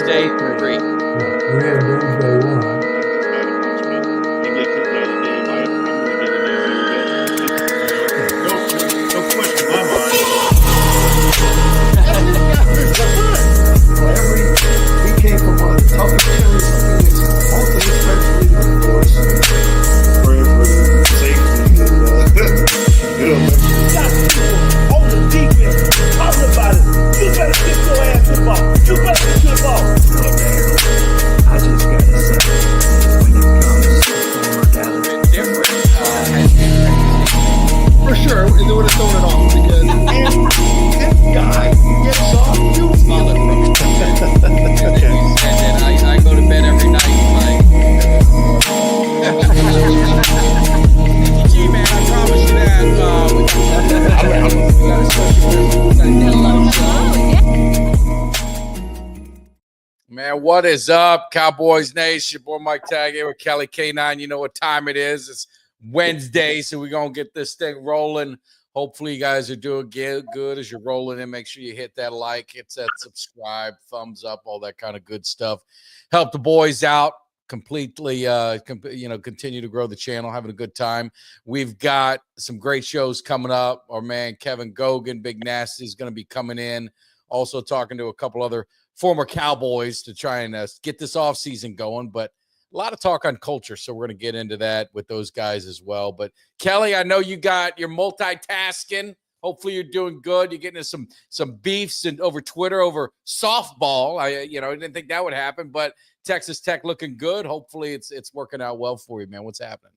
Wednesday 3. We had Wednesday 1. He came from one of the toughest areas of Phoenix, both especially the force and for safety and got people on the defense talking about it. You better get your ass involved. You better get involved. I just gotta say, when it comes to former Dallas, Different. For sure, and they would have thrown it off because This guy gets on you. And then I go to bed every night like, G man, I promise you that we got a special man, what is up, Cowboys Nation? Your boy Mike Tag here with Kelly K9. You know what time it is. It's Wednesday, so we're going to get this thing rolling. Hopefully, you guys are doing good as you're rolling in. Make sure you hit that like, hit that subscribe, thumbs up, all that kind of good stuff. Help the boys out completely, continue to grow the channel, having a good time. We've got some great shows coming up. Our man Kevin Gogan, Big Nasty, is going to be coming in. Also talking to a couple other former Cowboys to try and get this offseason going. But a lot of talk on culture, so we're going to get into that with those guys as well. But Kelly, I know you're multitasking. Hopefully you're doing good. You're getting into some beefs and over Twitter over softball. I didn't think that would happen, but Texas Tech looking good. Hopefully it's working out well for you, man. What's happening?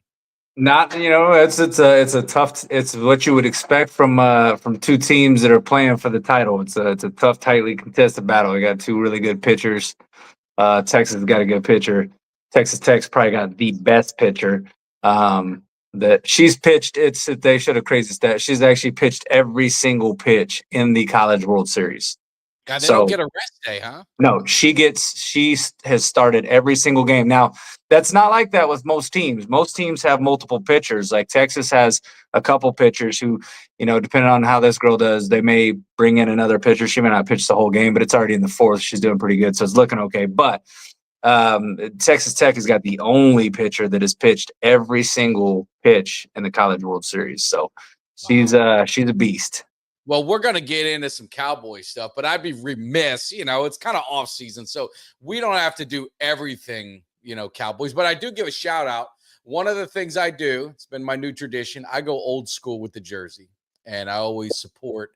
Not, it's a tough. It's what you would expect from two teams that are playing for the title. It's a tough, tightly contested battle. We got two really good pitchers. Texas has got a good pitcher. Texas Tech's probably got the best pitcher. That she's pitched. They showed a crazy stat. She's actually pitched every single pitch in the College World Series. God, they don't get a rest day, huh? No, she has started every single game. Now, that's not like that with most teams. Most teams have multiple pitchers. Like Texas has a couple pitchers who, depending on how this girl does, they may bring in another pitcher. She may not pitch the whole game, but it's already in the fourth. She's doing pretty good, so it's looking okay. But Texas Tech has got the only pitcher that has pitched every single pitch in the College World Series. So she's a beast. Well, we're going to get into some Cowboy stuff, but I'd be remiss, it's kind of off season, so we don't have to do everything, Cowboys, but I do give a shout out. One of the things I do, it's been my new tradition. I go old school with the jersey, and I always support,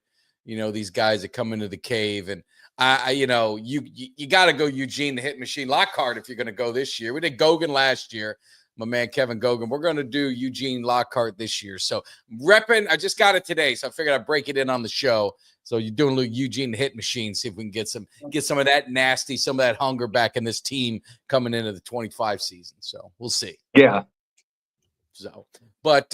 these guys that come into the cave. And you got to go Eugene the Hit Machine Lockhart if you're going to go this year. We did Gogan last year. My man Kevin Gogan. We're going to do Eugene Lockhart this year. So repping, I just got it today, so I figured I'd break it in on the show. So you're doing a little Eugene the Hit Machine, see if we can get some of that nasty, some of that hunger back in this team coming into the 25 season. So we'll see. Yeah. So, but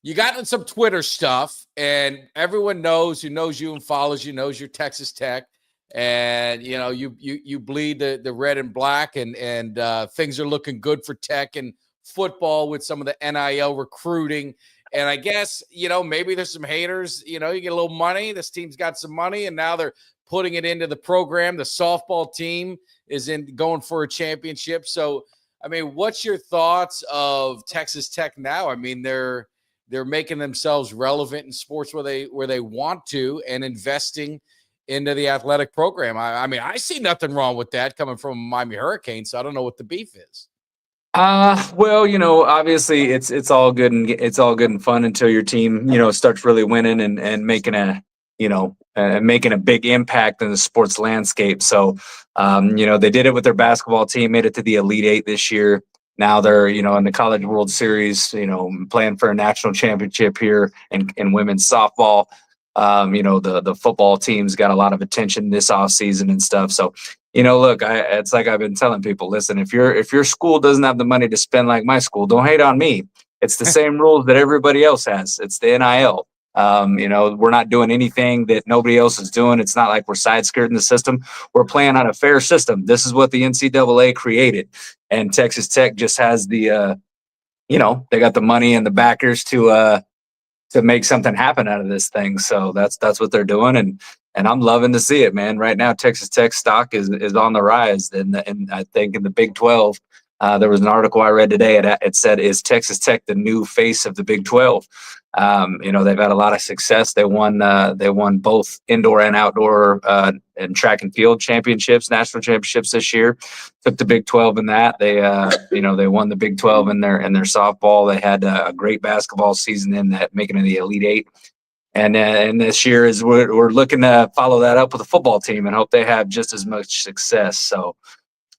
you got in some Twitter stuff, and everyone who knows you and follows you knows you're Texas Tech. And you bleed the red and black, and things are looking good for Tech and football with some of the NIL recruiting. And I guess maybe there's some haters. You get a little money. This team's got some money, and now they're putting it into the program. The softball team is going for a championship. So I mean, what's your thoughts of Texas Tech now? I mean, they're making themselves relevant in sports where they want to, and investing into the athletic program. I mean, I see nothing wrong with that coming from Miami Hurricanes. So I don't know what the beef is. Well, obviously it's all good and fun until your team, starts really winning and making a big impact in the sports landscape. So, they did it with their basketball team, made it to the Elite Eight this year. Now they're, in the College World Series, playing for a national championship here in women's softball. The football team's got a lot of attention this offseason and stuff. So, look, it's like I've been telling people, listen, if your school doesn't have the money to spend like my school, don't hate on me. It's the same rules that everybody else has. It's the NIL. We're not doing anything that nobody else is doing. It's not like we're side skirting the system. We're playing on a fair system. This is what the NCAA created. And Texas Tech just has the, they got the money and the backers to to make something happen out of this thing. So that's what they're doing, and I'm loving to see it, man. Right now, Texas Tech stock is on the rise, and I think in the Big 12, there was an article I read today. It said, "Is Texas Tech the new face of the Big 12?" They've had a lot of success. They won both indoor and outdoor and track and field championships, national championships this year. Took the Big 12 in that. They they won the Big 12 in their softball. They had a great basketball season in that, making it the Elite Eight. And this year is we're looking to follow that up with a football team and hope they have just as much success. So.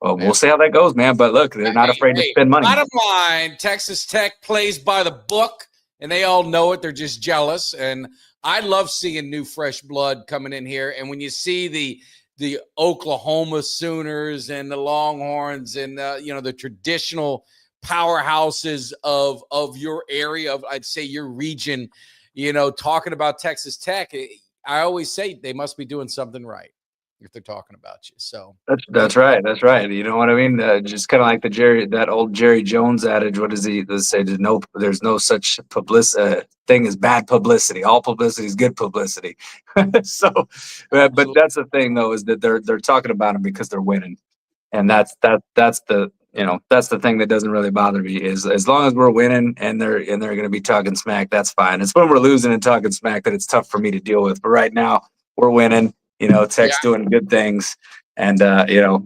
Well, we'll see how that goes, man. But look, they're not afraid to spend money. Bottom line, Texas Tech plays by the book, and they all know it. They're just jealous. And I love seeing new, fresh blood coming in here. And when you see the Oklahoma Sooners and the Longhorns and the traditional powerhouses of your area, I'd say your region, talking about Texas Tech, I always say they must be doing something right if they're talking about you. So that's right. That's right. You know what I mean? Just kind of like that old Jerry Jones adage. What does he say? There's no such thing as bad publicity. All publicity is good publicity. So, but that's the thing though, is that they're talking about them because they're winning. And that's the thing that doesn't really bother me, is as long as we're winning and they're going to be talking smack, that's fine. It's when we're losing and talking smack that it's tough for me to deal with. But right now we're winning. Tech's doing good things, and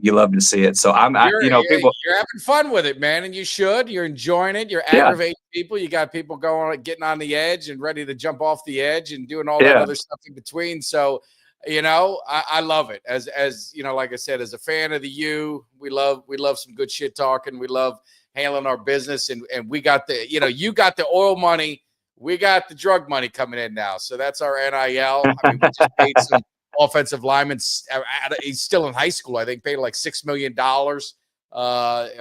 you love to see it. So people, you're having fun with it, man, and you should. You're enjoying it. You're aggravating people. You got people getting on the edge and ready to jump off the edge and doing all that other stuff in between. So, I love it. As like I said, as a fan of the U, we love some good shit talking. We love handling our business, and we got you got the oil money. We got the drug money coming in now. So that's our NIL. I mean, we just paid some offensive lineman. He's still in high school. I think paid like $6 million, or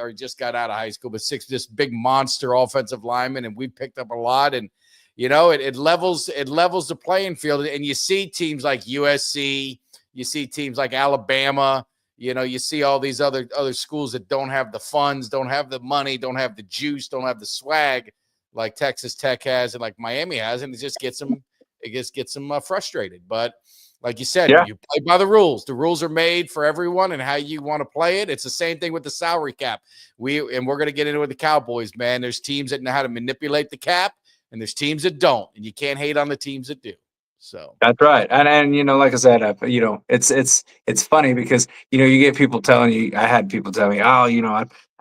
he just got out of high school, but this big monster offensive lineman. And we picked up a lot, and it levels the playing field. And you see teams like USC, you see teams like Alabama, you see all these other schools that don't have the funds, don't have the money, don't have the juice, don't have the swag like Texas Tech has and like Miami has, and it just gets them frustrated. But like you said, you play by the rules. The rules are made for everyone and how you want to play it. It's the same thing with the salary cap. We're going to get into it with the Cowboys, man. There's teams that know how to manipulate the cap, and there's teams that don't, and you can't hate on the teams that do. So that's right. And like I said, it's funny because you get people telling you. I had people tell me, oh,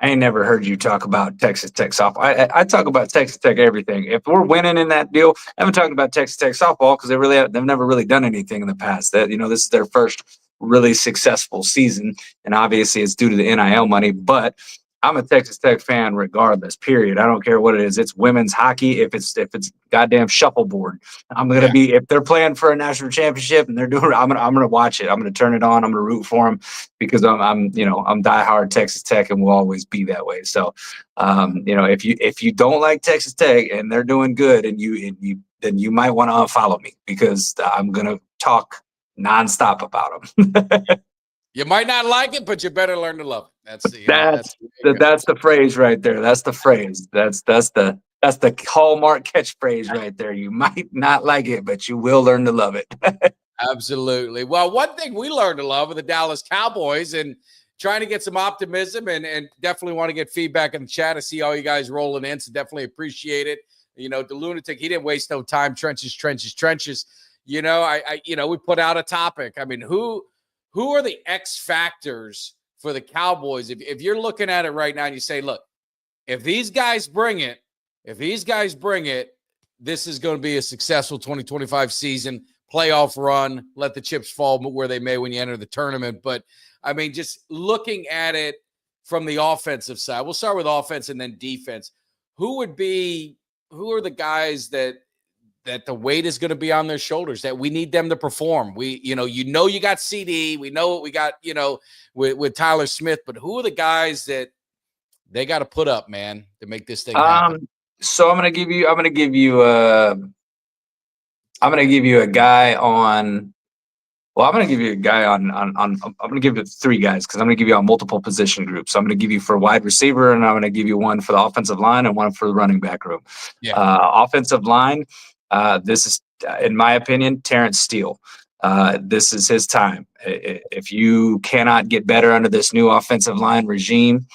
I ain't never heard you talk about Texas Tech softball. I talk about Texas Tech everything. If we're winning in that deal, I haven't talked about Texas Tech softball because they've never really done anything in the past. That this is their first really successful season, and obviously it's due to the NIL money. But I'm a Texas Tech fan regardless, period. I don't care what it is. It's women's hockey. If it's goddamn shuffleboard, I'm going to be, if they're playing for a national championship and they're doing, I'm going to watch it. I'm going to turn it on. I'm going to root for them because I'm diehard Texas Tech and will always be that way. So, if you don't like Texas Tech and they're doing good and then you might want to unfollow me because I'm going to talk nonstop about them. You might not like it, but you better learn to love it. That's the phrase right there. That's the phrase. That's the hallmark catchphrase right there. You might not like it, but you will learn to love it. Absolutely. Well, one thing we learned to love are the Dallas Cowboys, and trying to get some optimism and definitely want to get feedback in the chat. I see all you guys rolling in, so definitely appreciate it. The lunatic, he didn't waste no time. Trenches. We put out a topic. I mean, who are the X factors for the Cowboys? If you're looking at it right now and you say, look, if these guys bring it, this is going to be a successful 2025 season, playoff run, let the chips fall where they may when you enter the tournament. But, I mean, just looking at it from the offensive side, we'll start with offense and then defense. Who are the guys that the weight is going to be on their shoulders, that we need them to perform? You got CD, we know what we got, with Tyler Smith, but who are the guys that they got to put up, man, to make this thing happen? So I'm going to give you a guy on, I'm going to give you a guy on I'm going to give you three guys because I'm going to give you on multiple position groups. So I'm going to give you for wide receiver, and I'm going to give you one for the offensive line and one for the running back room. Offensive line, This is, in my opinion, Terrence Steele. This is his time. If you cannot get better under this new offensive line regime,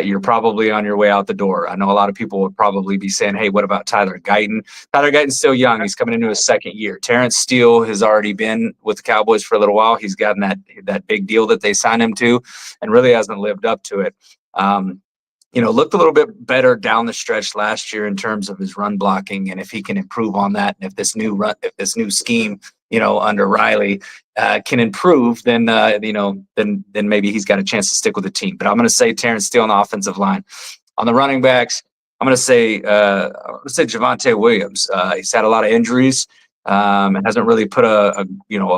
you're probably on your way out the door. I know a lot of people would probably be saying, hey, what about Tyler Guyton? Tyler Guyton's still young. He's coming into his second year. Terrence Steele has already been with the Cowboys for a little while. He's gotten that big deal that they signed him to and really hasn't lived up to it. Looked a little bit better down the stretch last year in terms of his run blocking, and if he can improve on that, and if this new scheme, under Riley, can improve, then maybe he's got a chance to stick with the team. But I'm going to say Terrence Steele on the offensive line. On the running backs, I'm going to say Javonte Williams. He's had a lot of injuries. Hasn't really put a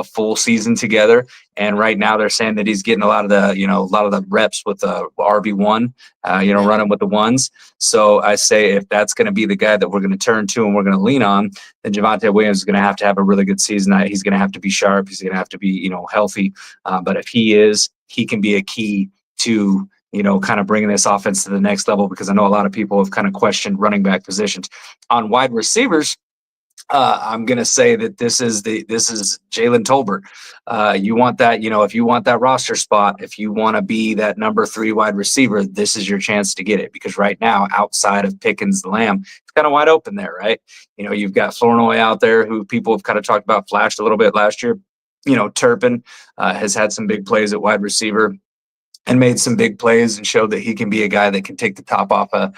full season together, and right now they're saying that he's getting a lot of the reps with the RB1, running with the ones. So I say if that's going to be the guy that we're going to turn to and we're going to lean on, then Javonte Williams is going to have a really good season. He's going to have to be sharp. He's going to have to be healthy. But if he can be a key to kind of bringing this offense to the next level, because I know a lot of people have kind of questioned running back positions. On wide receivers, I'm going to say that this is Jalen Tolbert. You want that, if you want that roster spot, if you want to be that number 3 wide receiver, this is your chance to get it, because right now, outside of Pickens, Lamb, it's kind of wide open there, right? You've got Flournoy out there, who people have kind of talked about, flashed a little bit last year. Turpin has had some big plays at wide receiver and made some big plays and showed that he can be a guy that can take the top off a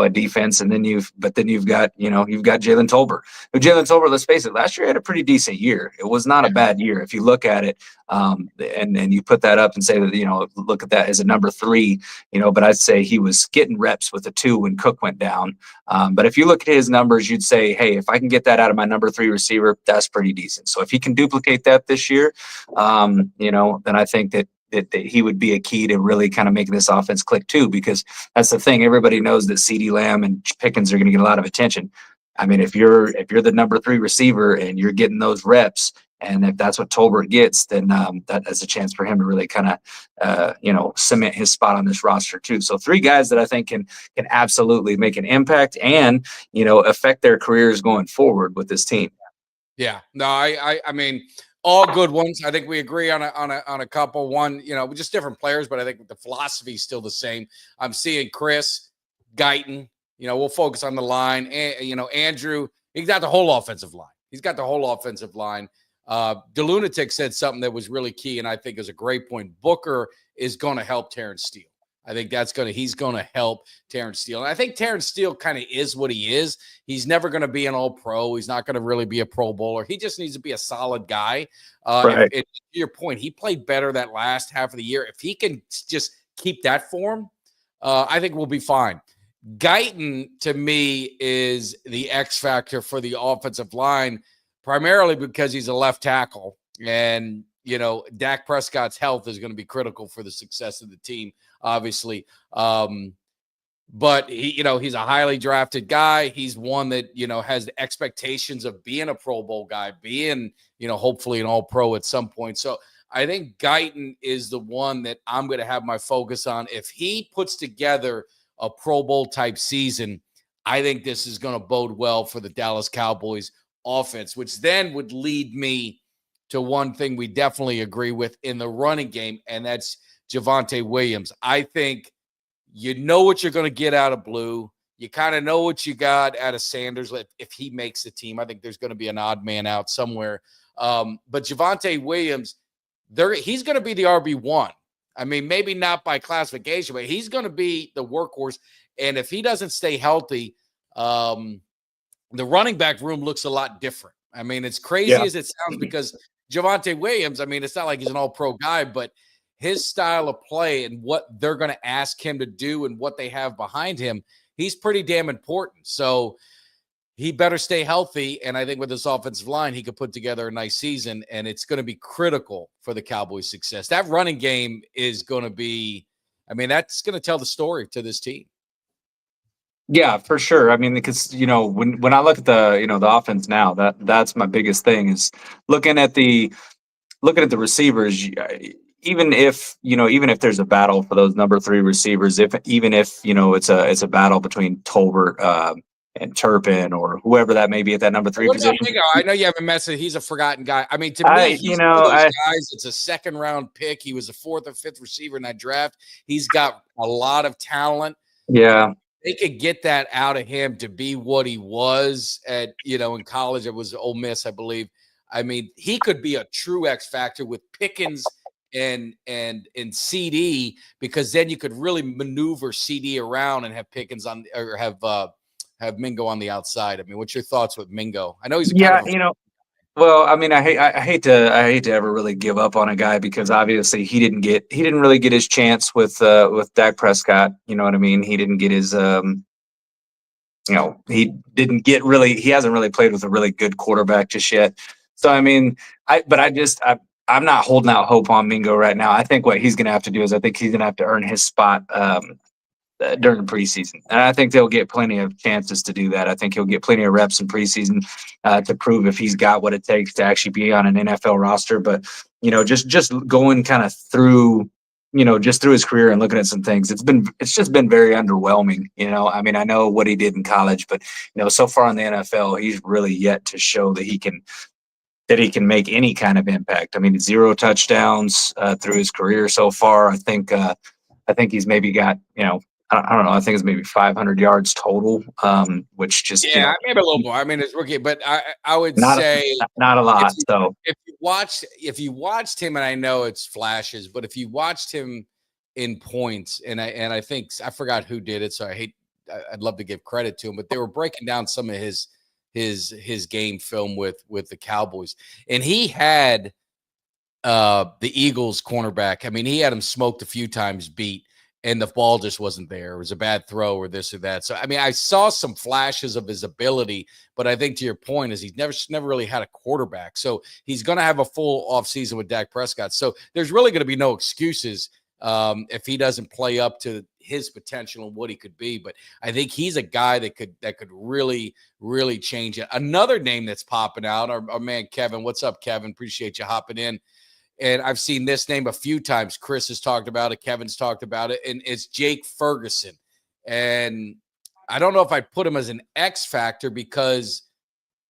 defense. And then you've got Jalen Tolbert. But Jalen Tolbert, let's face it, last year had a pretty decent year. It was not a bad year if you look at it. And you put that up and say that, look at that as a number 3, but I'd say he was getting reps with a 2 when Cook went down. But if you look at his numbers, you'd say, hey, if I can get that out of my number 3 receiver, that's pretty decent. So if he can duplicate that this year, then I think that he would be a key to really kind of making this offense click too, because that's the thing. Everybody knows that CeeDee Lamb and Pickens are going to get a lot of attention. I mean, if you're the number 3 receiver and you're getting those reps, and if that's what Tolbert gets, then that is a chance for him to really kind of, cement his spot on this roster too. So 3 guys that I think can absolutely make an impact and, affect their careers going forward with this team. Yeah, no, I mean, all good ones. I think we agree on a couple. One, just different players, but I think the philosophy is still the same. I'm seeing Chris, Guyton. We'll focus on the line. And, Andrew, he's got the whole offensive line. DeLunatic said something that was really key, and I think is a great point. Booker is going to help Terrence Steele. I think he's going to help Terrence Steele. And I think Terrence Steele kind of is what he is. He's never going to be an all-pro. He's not going to really be a Pro Bowler. He just needs to be a solid guy. Right. To your point, he played better that last half of the year. If he can just keep that form, I think we'll be fine. Guyton, to me, is the X factor for the offensive line, primarily because he's a left tackle. And, Dak Prescott's health is going to be critical for the success of the team, obviously. But he's a highly drafted guy. He's one that, has the expectations of being a Pro Bowl guy, being, hopefully an all-pro at some point. So I think Guyton is the one that I'm going to have my focus on. If he puts together a Pro Bowl type season, I think this is going to bode well for the Dallas Cowboys offense, which then would lead me to one thing we definitely agree with in the running game, and that's Javonte Williams. I think what you're going to get out of Blue. You kind of know what you got out of Sanders if he makes the team. I think there's going to be an odd man out somewhere. But Javonte Williams, he's going to be the RB1. I mean, maybe not by classification, but he's going to be the workhorse. And if he doesn't stay healthy, the running back room looks a lot different. I mean, it's crazy as it sounds, because Javonte Williams, I mean, it's not like he's an all-pro guy, but his style of play and what they're going to ask him to do and what they have behind him, he's pretty damn important. So he better stay healthy. And I think with this offensive line, he could put together a nice season, and it's going to be critical for the Cowboys' success. That running game is going to be, that's going to tell the story to this team. Yeah, for sure. I mean, because when I look at the offense now, that's my biggest thing is looking at the receivers. Even if there's a battle for those number 3 receivers, even if it's a battle between Tolbert, and Turpin or whoever that may be at that number 3 What about position. Mingo? I know you haven't messed with. He's a forgotten guy. I mean, to me, he's one of those guys. It's a second-round pick. He was a 4th or 5th receiver in that draft. He's got a lot of talent. Yeah, they could get that out of him to be what he was at, in college. It was Ole Miss, I believe. I mean, he could be a true X factor with Pickens and CD, because then you could really maneuver CD around and have Pickens on, or have Mingo on the outside. I mean, what's your thoughts with Mingo? I know he's well, I mean, I hate to ever really give up on a guy, because obviously he didn't really get his chance with Dak Prescott. You know what I mean? He didn't get his he hasn't really played with a really good quarterback just yet. So I mean, I'm not holding out hope on Mingo right now. I think what he's going to have to do is, I think he's going to have to earn his spot during the preseason. And I think they'll get plenty of chances to do that. I think he'll get plenty of reps in preseason to prove if he's got what it takes to actually be on an NFL roster. But, just going kind of through, just through his career and looking at some things, it's just been very underwhelming. I mean, I know what he did in college, but, so far in the NFL, he's really yet to show that he can make any kind of impact. I mean, 0 touchdowns through his career so far. I think he's maybe got, I don't know. I think it's maybe 500 yards total, which just maybe a little more. I mean, it's rookie, but I would say not a lot. If you watched him, and I know it's flashes, but if you watched him in points, and I think I forgot who did it, so I'd love to give credit to him, but they were breaking down some of his game film with the Cowboys, and he had the Eagles cornerback. I mean, he had him smoked a few times, beat, and the ball just wasn't there. It was a bad throw or this or that. So, I mean, I saw some flashes of his ability, but I think to your point is he's never really had a quarterback. So he's going to have a full offseason with Dak Prescott. So there's really going to be no excuses if he doesn't play up to his potential and what he could be. But I think he's a guy that could really, really change it. Another name that's popping out, our man Kevin. What's up, Kevin? Appreciate you hopping in. And I've seen this name a few times. Chris has talked about it. Kevin's talked about it. And it's Jake Ferguson. And I don't know if I'd put him as an X factor, because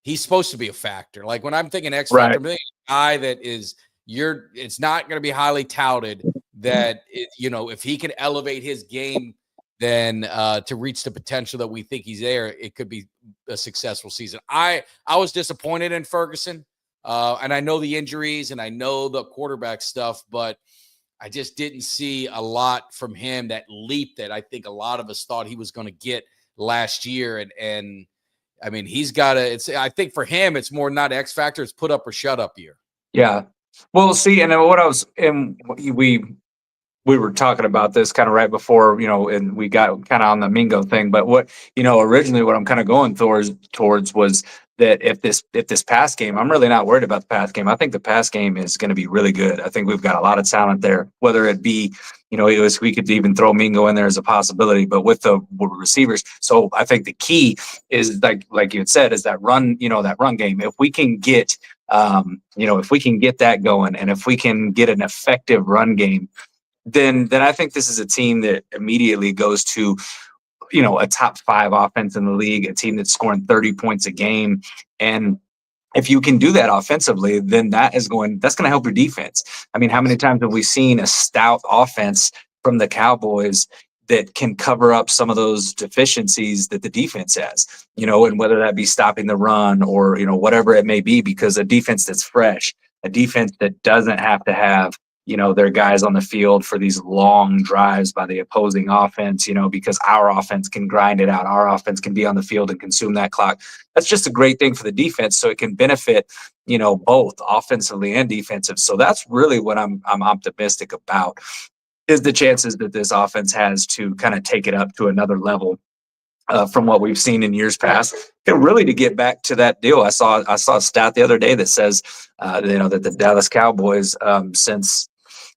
he's supposed to be a factor. Like when I'm thinking X factor, I'm thinking a guy that is it's not going to be highly touted, that, if he can elevate his game, then to reach the potential that we think he's there, it could be a successful season. I was disappointed in Ferguson. And I know the injuries and I know the quarterback stuff, but I just didn't see a lot from him, that leap that I think a lot of us thought he was going to get last year. And I mean, he's got I think for him, it's more not X factor, it's put up or shut up year. Yeah. Well, see, and we were talking about this kind of right before, and we got kind of on the Mingo thing, but originally what I'm kind of going towards was that if this pass game, I'm really not worried about the pass game. I think the pass game is going to be really good. I think we've got a lot of talent there, whether it be, we could even throw Mingo in there as a possibility, but with the receivers. So I think the key is like you had said, is that run game. If we can get, if we can get that going, and if we can get an effective run game, then I think this is a team that immediately goes to, a top 5 offense in the league, a team that's scoring 30 points a game. And if you can do that offensively, then that's going to help your defense. I mean, how many times have we seen a stout offense from the Cowboys that can cover up some of those deficiencies that the defense has, and whether that be stopping the run or, whatever it may be, because a defense that's fresh, a defense that doesn't have to have, their guys on the field for these long drives by the opposing offense, because our offense can grind it out. Our offense can be on the field and consume that clock. That's just a great thing for the defense. So it can benefit, both offensively and defensive. So that's really what I'm optimistic about, is the chances that this offense has to kind of take it up to another level from what we've seen in years past. And really to get back to that deal, I saw a stat the other day that says, that the Dallas Cowboys, since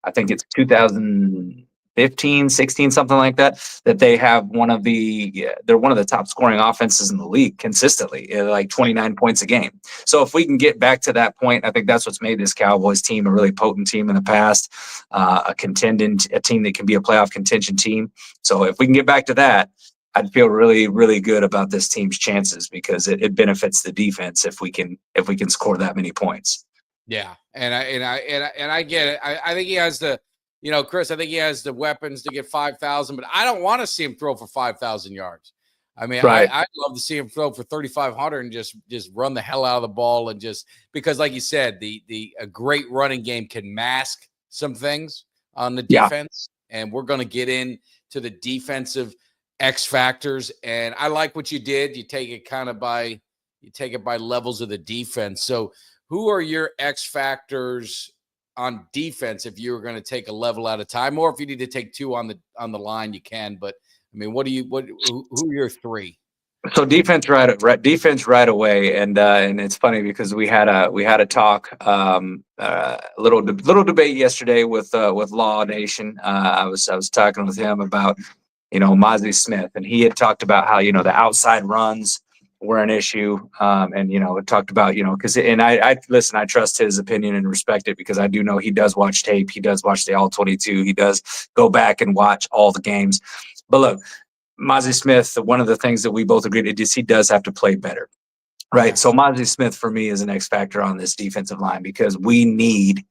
I think it's 2015, 16, something like that they have they're one of the top scoring offenses in the league consistently, like 29 points a game. So if we can get back to that point, I think that's what's made this Cowboys team a really potent team in the past, a team that can be a playoff contention team. So if we can get back to that, I'd feel really, really good about this team's chances because it benefits the defense if we can score that many points. Yeah, and I get it. I think he has the, Chris. I think he has the weapons to get 5,000, but I don't want to see him throw for 5,000 yards. I mean, Right. I'd love to see him throw for 3,500 and just run the hell out of the ball and just because, like you said, a great running game can mask some things on the defense, and we're going to get into the defensive X factors. And I like what you did. You take it by levels of the defense. So, who are your X factors on defense if you were going to take a level at a time, or if you need to take two on the line, you can. But I mean, who are your three? So defense right away, and it's funny because we had a talk, a little debate yesterday with Law Nation. I was talking with him about Mozzie Smith, and he had talked about how the outside runs were an issue, and it talked about because I listen, I trust his opinion and respect it because I do know he does watch tape, he does watch the all 22, he does go back and watch all the games, but look. Mozzie Smith, one of the things that we both agreed is he does have to play better, right? Yeah. So Mozzie Smith for me is an X factor on this defensive line because we need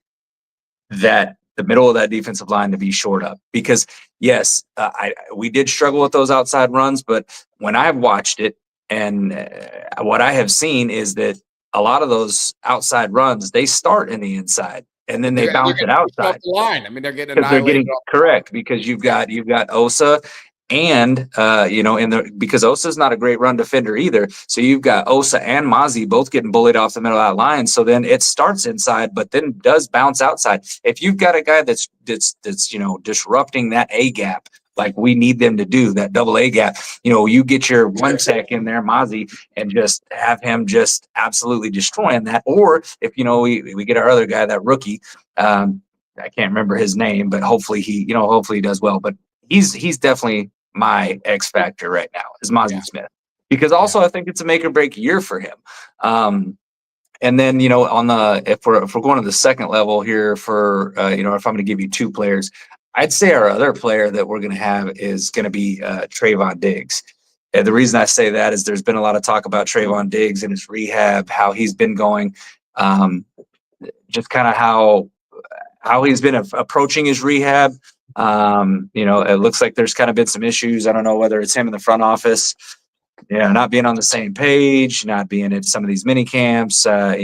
the middle of that defensive line to be shored up. Because yes, we did struggle with those outside runs, but when I've watched it and what I have seen is that a lot of those outside runs they start in the inside and then they bounce it outside. The line. I mean, they're getting annihilated. Correct because you've got Osa. And because Osa's not a great run defender either, so you've got Osa and Mozzie both getting bullied off the middle of that line. So then it starts inside, but then does bounce outside. If you've got a guy that's disrupting that A gap, like we need them to do that double A gap, you get your one tech in there, Mozzie, and just have him just absolutely destroying that. Or if we get our other guy, that rookie, I can't remember his name, but hopefully he does well. But he's definitely my X factor right now is Mozzie Smith, because also I think it's a make or break year for him. And then if we're going to the second level here for if I'm going to give you two players, I'd say our other player that we're going to have is going to be Trayvon Diggs. And the reason I say that is there's been a lot of talk about Trayvon Diggs and his rehab, how he's been going, just kind of how he's been approaching his rehab. It looks like there's kind of been some issues. I don't know whether it's him in the front office, not being on the same page, not being at some of these mini camps. I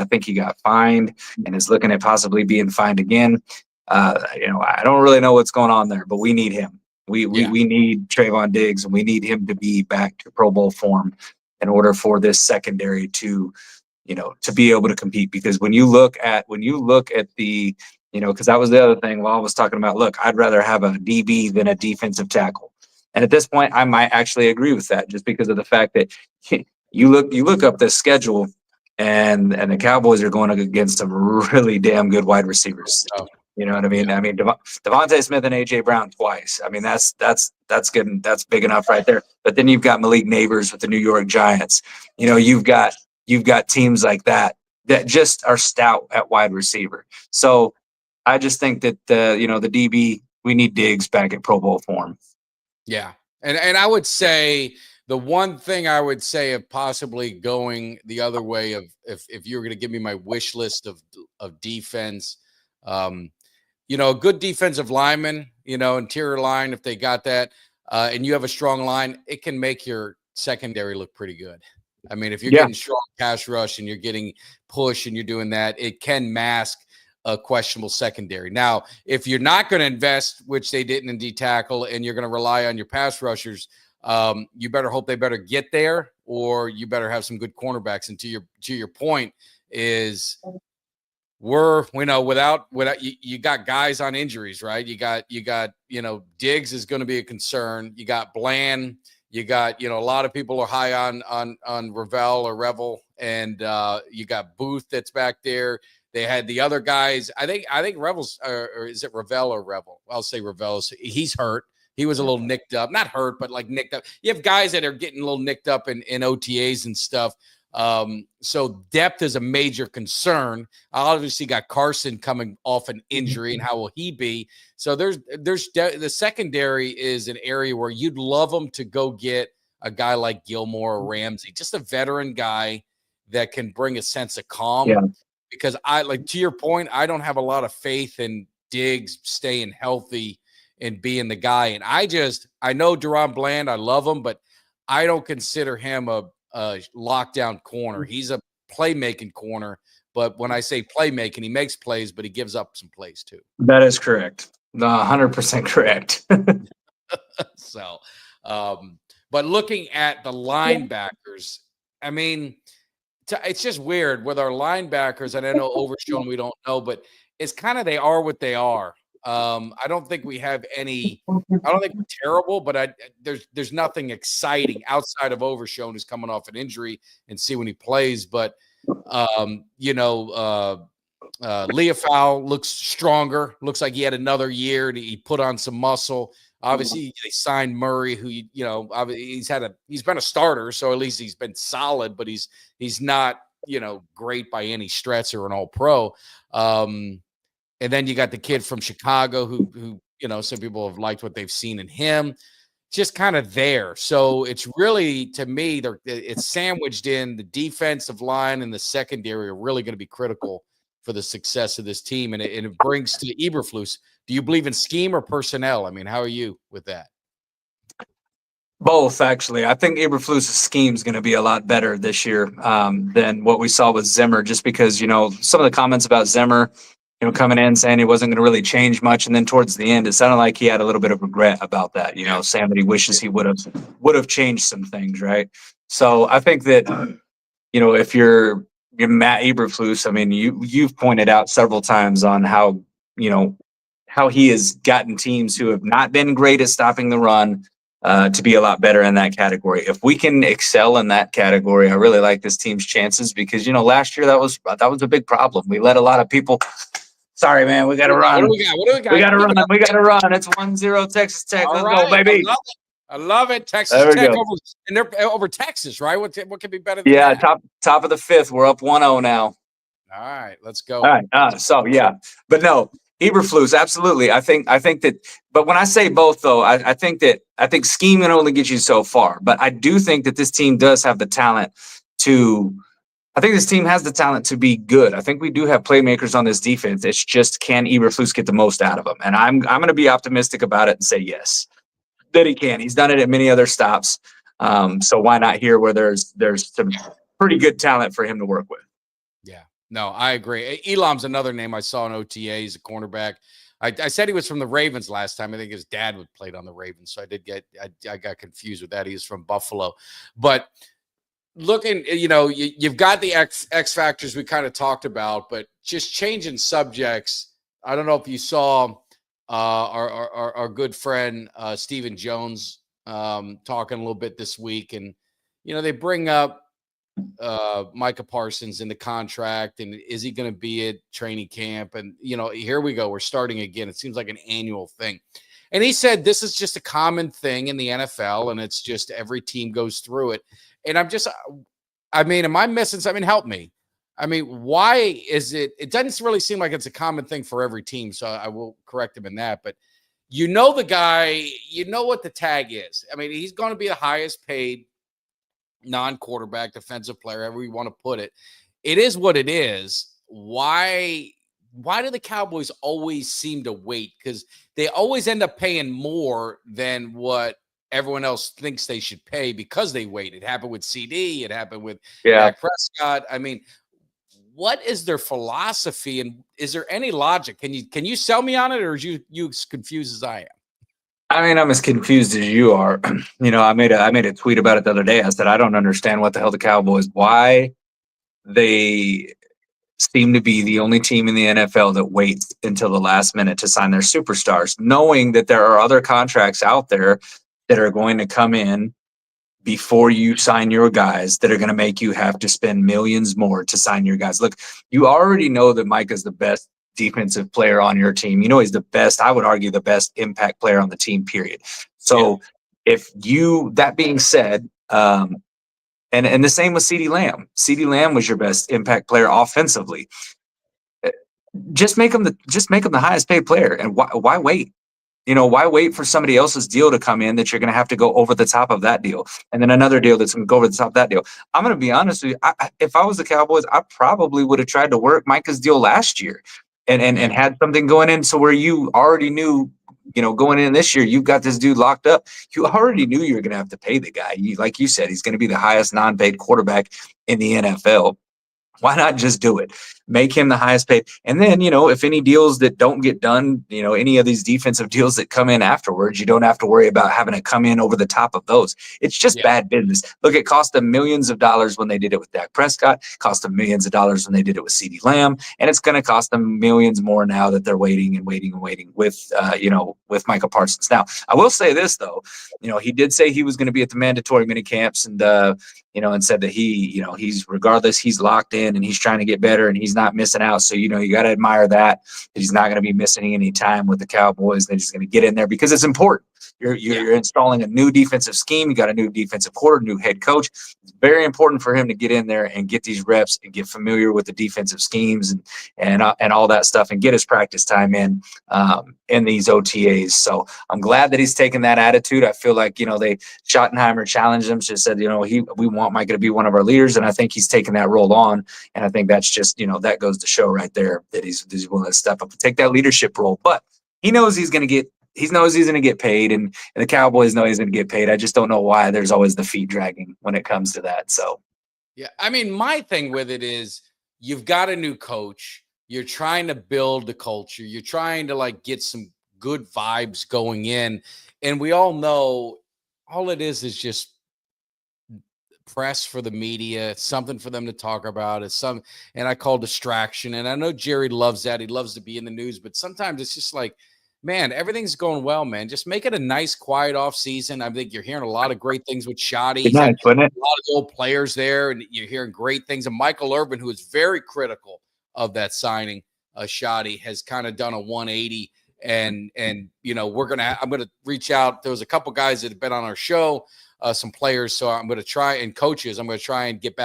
think he got fined and is looking at possibly being fined again. I don't really know what's going on there, but we need him. We need Trayvon Diggs, and we need him to be back to Pro Bowl form in order for this secondary to be able to compete. Because when you look at the because that was the other thing Law was talking about. Look, I'd rather have a DB than a defensive tackle. And at this point, I might actually agree with that just because of the fact that you look up this schedule and the Cowboys are going against some really damn good wide receivers. Oh. You know what I mean? I mean, Devontae Smith and A.J. Brown twice. I mean, that's good. That's big enough right there. But then you've got Malik Neighbors with the New York Giants. You've got teams like that just are stout at wide receiver. So I just think that the DB, we need Diggs back at Pro Bowl form. Yeah. And I would say the one thing I would say of possibly going the other way of if you were going to give me my wish list of defense, a good defensive lineman, interior line, if they got that, and you have a strong line, it can make your secondary look pretty good. I mean, if you're getting strong pass rush and you're getting push and you're doing that, it can mask a questionable secondary. Now, if you're not going to invest, which they didn't in D-tackle, and you're going to rely on your pass rushers, you better hope they better get there, or you better have some good cornerbacks. And to your point is without you got guys on injuries, right? You got Diggs is going to be a concern. You got Bland. You got, a lot of people are high on Revel, and you got Booth that's back there. They had the other guys. I think Revel's, or is it Revel or Revel? I'll say Revel. He's hurt. He was a little nicked up, not hurt, but like nicked up. You have guys that are getting a little nicked up in OTAs and stuff. So depth is a major concern. Obviously got Carson coming off an injury, and how will he be? So the secondary is an area where you'd love them to go get a guy like Gilmore or Ramsey, just a veteran guy that can bring a sense of calm. Yeah. Because to your point, I don't have a lot of faith in Diggs staying healthy and being the guy. And I know Deron Bland, I love him, but I don't consider him a lockdown corner. He's a playmaking corner. But when I say playmaking, he makes plays, but he gives up some plays too. That is correct. 100% correct. So, but looking at the linebackers, I mean, it's just weird with our linebackers. And I know Overshown, we don't know, but it's kind of they are what they are. I don't think we have any. I don't think we're terrible, but there's nothing exciting outside of Overshown, who's coming off an injury, and see when he plays. But Leofau looks stronger. Looks like he had another year. He put on some muscle. Obviously, they signed Murray, who he's been a starter, so at least he's been solid, but he's not great by any stretch or an All-Pro. And then you got the kid from Chicago who some people have liked what they've seen in him. Just kind of there. So it's really, to me, it's sandwiched in. The defensive line and the secondary are really going to be critical for the success of this team. And it brings to Eberflus. Do you believe in scheme or personnel? I mean, how are you with that? Both, actually. I think Eberflus' scheme is going to be a lot better this year than what we saw with Zimmer, just because, some of the comments about Zimmer, coming in saying he wasn't going to really change much. And then towards the end, it sounded like he had a little bit of regret about that, saying that he wishes he would have changed some things. Right. So I think that, if you're Matt Eberflus, I mean, you've pointed out several times on how he has gotten teams who have not been great at stopping the run to be a lot better in that category. If we can excel in that category, I really like this team's chances because, last year that was a big problem. We let a lot of people. Sorry, man. We got to run. What do we got? We got to run. We got to run. It's 1-0 Texas Tech. Let's go, baby. I love it. Texas Tech and they're over Texas, right? What could be better than that? Top of the fifth. We're up 1-0 now. All right, let's go. All right. But no, Eberflus, absolutely. I think that. But when I say both, though, I think scheme can only get you so far. But I do think that this team does have the talent to. I think this team has the talent to be good. I think we do have playmakers on this defense. It's just, can Eberflus get the most out of them? And I'm going to be optimistic about it and say yes, that he can. He's done it at many other stops. So why not here where there's some pretty good talent for him to work with? Yeah, no, I agree. Elam's another name I saw in OTA. He's a cornerback. I said he was from the Ravens last time. I think his dad played on the Ravens. So I got confused with that. He was from Buffalo. But looking, you've got the X factors we kind of talked about, but just changing subjects. I don't know if you saw our good friend Stephen Jones talking a little bit this week, and they bring up Micah Parsons in the contract, and is he going to be at training camp? And here we go, we're starting again. It seems like an annual thing. And he said this is just a common thing in the NFL, and it's just every team goes through it. And am I missing something? Help me. I mean, why is it? It doesn't really seem like it's a common thing for every team. So I will correct him in that. But the guy, what the tag is. I mean, he's going to be the highest paid non-quarterback defensive player, however you want to put it. It is what it is. Why do the Cowboys always seem to wait? Because they always end up paying more than what everyone else thinks they should pay because they wait. It happened with CD. It happened with Dak Prescott. I mean, what is their philosophy, and is there any logic? Can you sell me on it, or are you as confused as I am? I mean, I'm as confused as you are. I made a tweet about it the other day. I said I don't understand what the hell the Cowboys, why they seem to be the only team in the NFL that waits until the last minute to sign their superstars, knowing that there are other contracts out there that are going to come in before you sign your guys that are going to make you have to spend millions more to sign your guys. Look, you already know that Mike is the best defensive player on your team. He's the best, I would argue, the best impact player on the team, period. So that being said, and And the same with CeeDee Lamb. CeeDee Lamb was your best impact player offensively. Just make him the highest paid player. And why wait? Why wait for somebody else's deal to come in that you're going to have to go over the top of that deal, and then another deal that's going to go over the top of that deal? I'm going to be honest with you. If I was the Cowboys, I probably would have tried to work Micah's deal last year, and had something going in, so where you already knew, going in this year, you've got this dude locked up. You already knew you were going to have to pay the guy. Like you said, he's going to be the highest non-paid quarterback in the NFL. Why not just do it? Make him the highest paid. And then, if any deals that don't get done, any of these defensive deals that come in afterwards, you don't have to worry about having to come in over the top of those. It's just bad business. Look, it cost them millions of dollars when they did it with Dak Prescott, cost them millions of dollars when they did it with CeeDee Lamb, and it's going to cost them millions more now that they're waiting with Micah Parsons. Now, I will say this, though. He did say he was going to be at the mandatory mini camps, and and said that he's regardless, he's locked in and he's trying to get better and he's not missing out. So, you got to admire that he's not going to be missing any time with the Cowboys. They're just going to get in there because it's important. You're installing a new defensive scheme. You got a new defensive coordinator, new head coach. It's very important for him to get in there and get these reps and get familiar with the defensive schemes and all that stuff and get his practice time in these OTAs. So I'm glad that he's taken that attitude. I feel like, Schottenheimer challenged him, just said, we want Micah to be one of our leaders. And I think he's taken that role on. And I think that's just, that goes to show right there that he's willing to step up and take that leadership role. But he knows he's going to get paid, and the Cowboys know he's going to get paid. I just don't know why there's always the feet dragging when it comes to that. So, yeah, I mean, my thing with it is you've got a new coach. You're trying to build the culture. You're trying to get some good vibes going in. And we all know all it is just press for the media. It's something for them to talk about. And I call distraction. And I know Jerry loves that. He loves to be in the news, but sometimes it's just man, everything's going well, man. Just make it a nice, quiet off season. I think you're hearing a lot of great things with Shoddy. Nice, a lot of the old players there, and you're hearing great things. And Michael Irvin, who is very critical of that signing, Shoddy, has kind of done a 180. And I'm gonna reach out. There was a couple guys that have been on our show, some players. So I'm gonna try, and coaches. I'm gonna try and get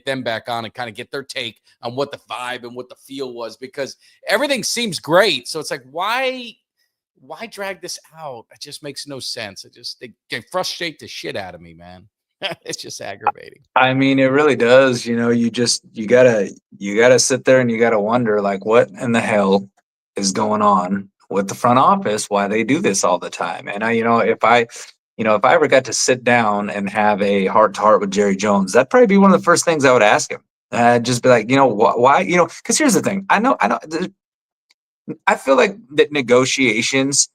them back on and kind of get their take on what the vibe and what the feel was, because everything seems great. So it's why drag this out? It just makes no sense. They frustrate the shit out of me, man. It's just aggravating. I mean, it really does. You gotta sit there and you gotta wonder, what in the hell is going on with the front office, why they do this all the time. And if I ever got to sit down and have a heart-to-heart with Jerry Jones, that'd probably be one of the first things I would ask him. Just be like, why? Because here's the thing. I feel like that negotiations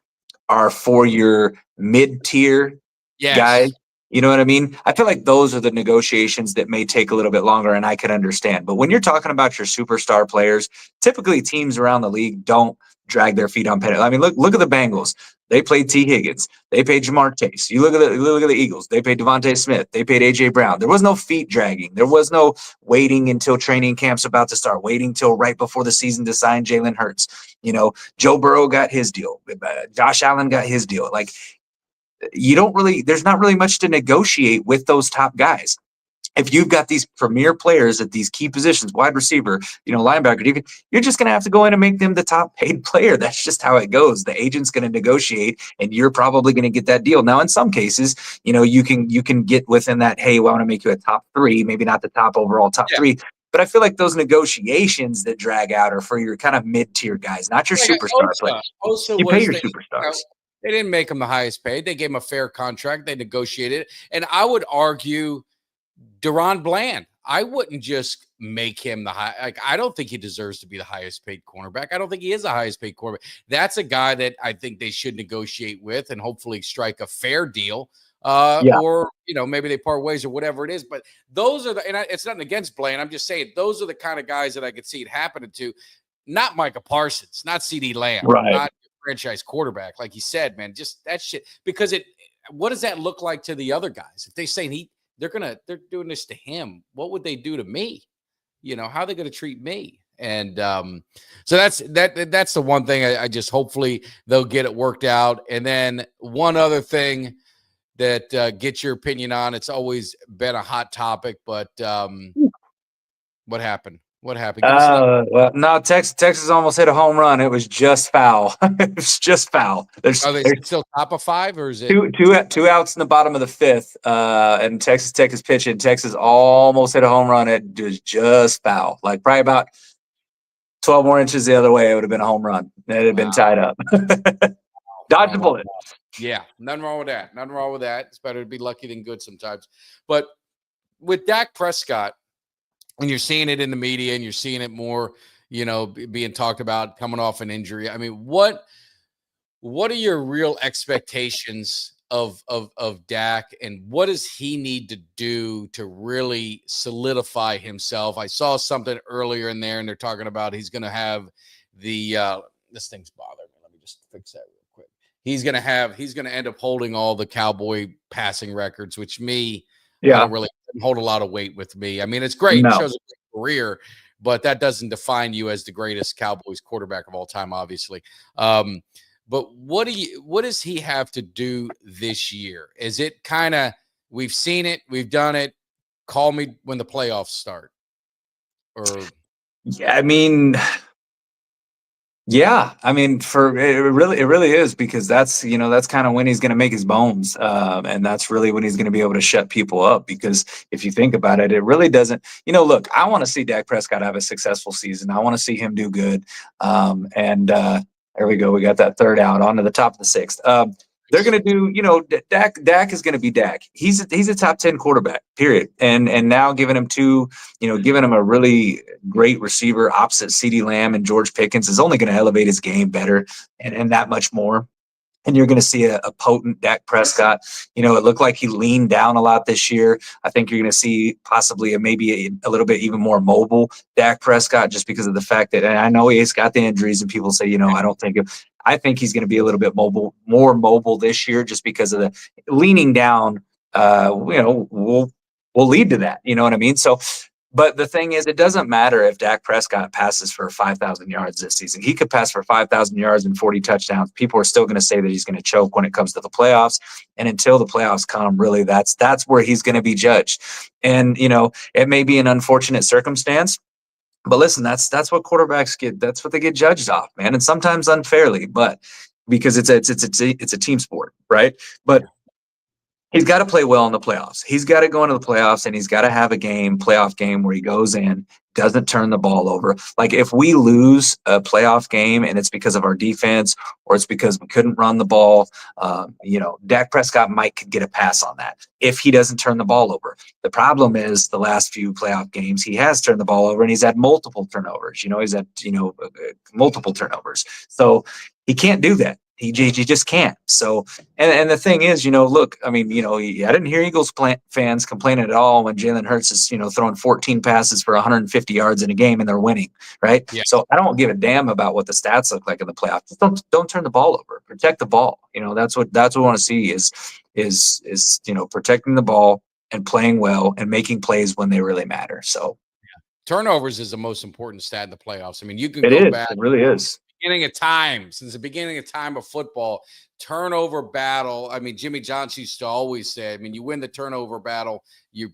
are for your mid-tier guys. You know what I mean? I feel like those are the negotiations that may take a little bit longer, and I can understand. But when you're talking about your superstar players, typically teams around the league don't drag their feet on penalty. I mean, look at the Bengals. They played T. Higgins. They paid Jamar Chase. You look at the Eagles. They paid Devontae Smith. They paid A.J. Brown. There was no feet dragging. There was no waiting until training camp's about to start, waiting till right before the season to sign Jalen Hurts. Joe Burrow got his deal. Josh Allen got his deal. There's not really much to negotiate with those top guys. If you've got these premier players at these key positions, wide receiver, linebacker, you're just going to have to go in and make them the top paid player. That's just how it goes. The agent's going to negotiate, and you're probably going to get that deal. Now, in some cases, you can get within that. Hey, well, I want to make you a top 3, maybe not the top overall top 3. But I feel like those negotiations that drag out are for your kind of mid-tier guys, not your superstar players. You pay your superstars. They didn't make him the highest paid. They gave him a fair contract. They negotiated it. And I would argue Deron Bland, I wouldn't just make him the high. I don't think he deserves to be the highest paid cornerback. I don't think he is the highest paid cornerback. That's a guy that I think they should negotiate with and hopefully strike a fair deal. Or, maybe they part ways or whatever it is. But those are it's nothing against Bland. I'm just saying those are the kind of guys that I could see it happening to. Not Micah Parsons, not CeeDee Lamb, right. Not franchise quarterback. Like you said, man, just that shit. Because what does that look like to the other guys? If they say they're doing this to him, what would they do to me? How are they going to treat me? And so that's the one thing I just hopefully they'll get it worked out. And then one other thing, that get your opinion on. It's always been a hot topic, but what happened? What happened? Give us an Well, no, Texas almost hit a home run. It was just foul. It was just foul. There's, Are they there's still top of 5, or is it two outs in the bottom of the 5th, and Texas Tech is pitching. Texas almost hit a home run. It was just foul. Like probably about 12 more inches the other way, it would have been a home run. It had been tied up. Dodged the bullet. Yeah, nothing wrong with that. Nothing wrong with that. It's better to be lucky than good sometimes. But with Dak Prescott, and you're seeing it in the media, and you're seeing it more, being talked about coming off an injury. I mean, what are your real expectations of Dak, and what does he need to do to really solidify himself? I saw something earlier in there, and they're talking about he's going to have the this thing's bothering me. Let me just fix that real quick. He's going to end up holding all the Cowboy passing records, which I don't really hold a lot of weight with me. I mean, it's great. No. It shows a great career, but that doesn't define you as the greatest Cowboys quarterback of all time, obviously. But what does he have to do this year? Is it kind of, we've seen it, we've done it, call me when the playoffs start? Or Yeah, I mean, for it really is, because that's kind of when he's going to make his bones, and that's really when he's going to be able to shut people up. Because if you think about it, it really doesn't. Look, I want to see Dak Prescott have a successful season. I want to see him do good. There we go. We got that third out onto the top of the 6th. They're going to do, Dak is going to be Dak. He's a top 10 quarterback, period. And now giving him giving him a really great receiver opposite CeeDee Lamb and George Pickens is only going to elevate his game better and that much more. And you're going to see a potent Dak Prescott. It looked like he leaned down a lot this year. I think you're going to see possibly maybe a little bit even more mobile Dak Prescott, just because of the fact that, and I know he's got the injuries, and people say, I think he's going to be a little bit more mobile this year, just because of the leaning down. Will lead to that. You know what I mean? So. But the thing is, it doesn't matter if Dak Prescott passes for 5,000 yards this season. He could pass for 5,000 yards and 40 touchdowns. People are still going to say that he's going to choke when it comes to the playoffs. And until the playoffs come, really, that's where he's going to be judged. And, it may be an unfortunate circumstance, but listen, that's what quarterbacks get. That's what they get judged off, man. And sometimes unfairly, but because it's a team sport, right? But he's got to play well in the playoffs. He's got to go into the playoffs, and he's got to have a playoff game where he goes in, doesn't turn the ball over. Like, if we lose a playoff game and it's because of our defense, or it's because we couldn't run the ball, Dak Prescott might get a pass on that if he doesn't turn the ball over. The problem is the last few playoff games, he has turned the ball over, and he's had multiple turnovers. He's had, multiple turnovers. So he can't do that. He just can't. So, and the thing is, look, I mean, I didn't hear Eagles fans complaining at all when Jalen Hurts is, throwing 14 passes for 150 yards in a game and they're winning, right? Yeah. So I don't give a damn about what the stats look like in the playoffs. Just don't turn the ball over. Protect the ball. That's what we want to see is protecting the ball and playing well and making plays when they really matter. So turnovers is the most important stat in the playoffs. I mean, you can go back. It really is. Since the beginning of time of football, turnover battle. I mean, Jimmy Johnson used to always say, you win the turnover battle, you're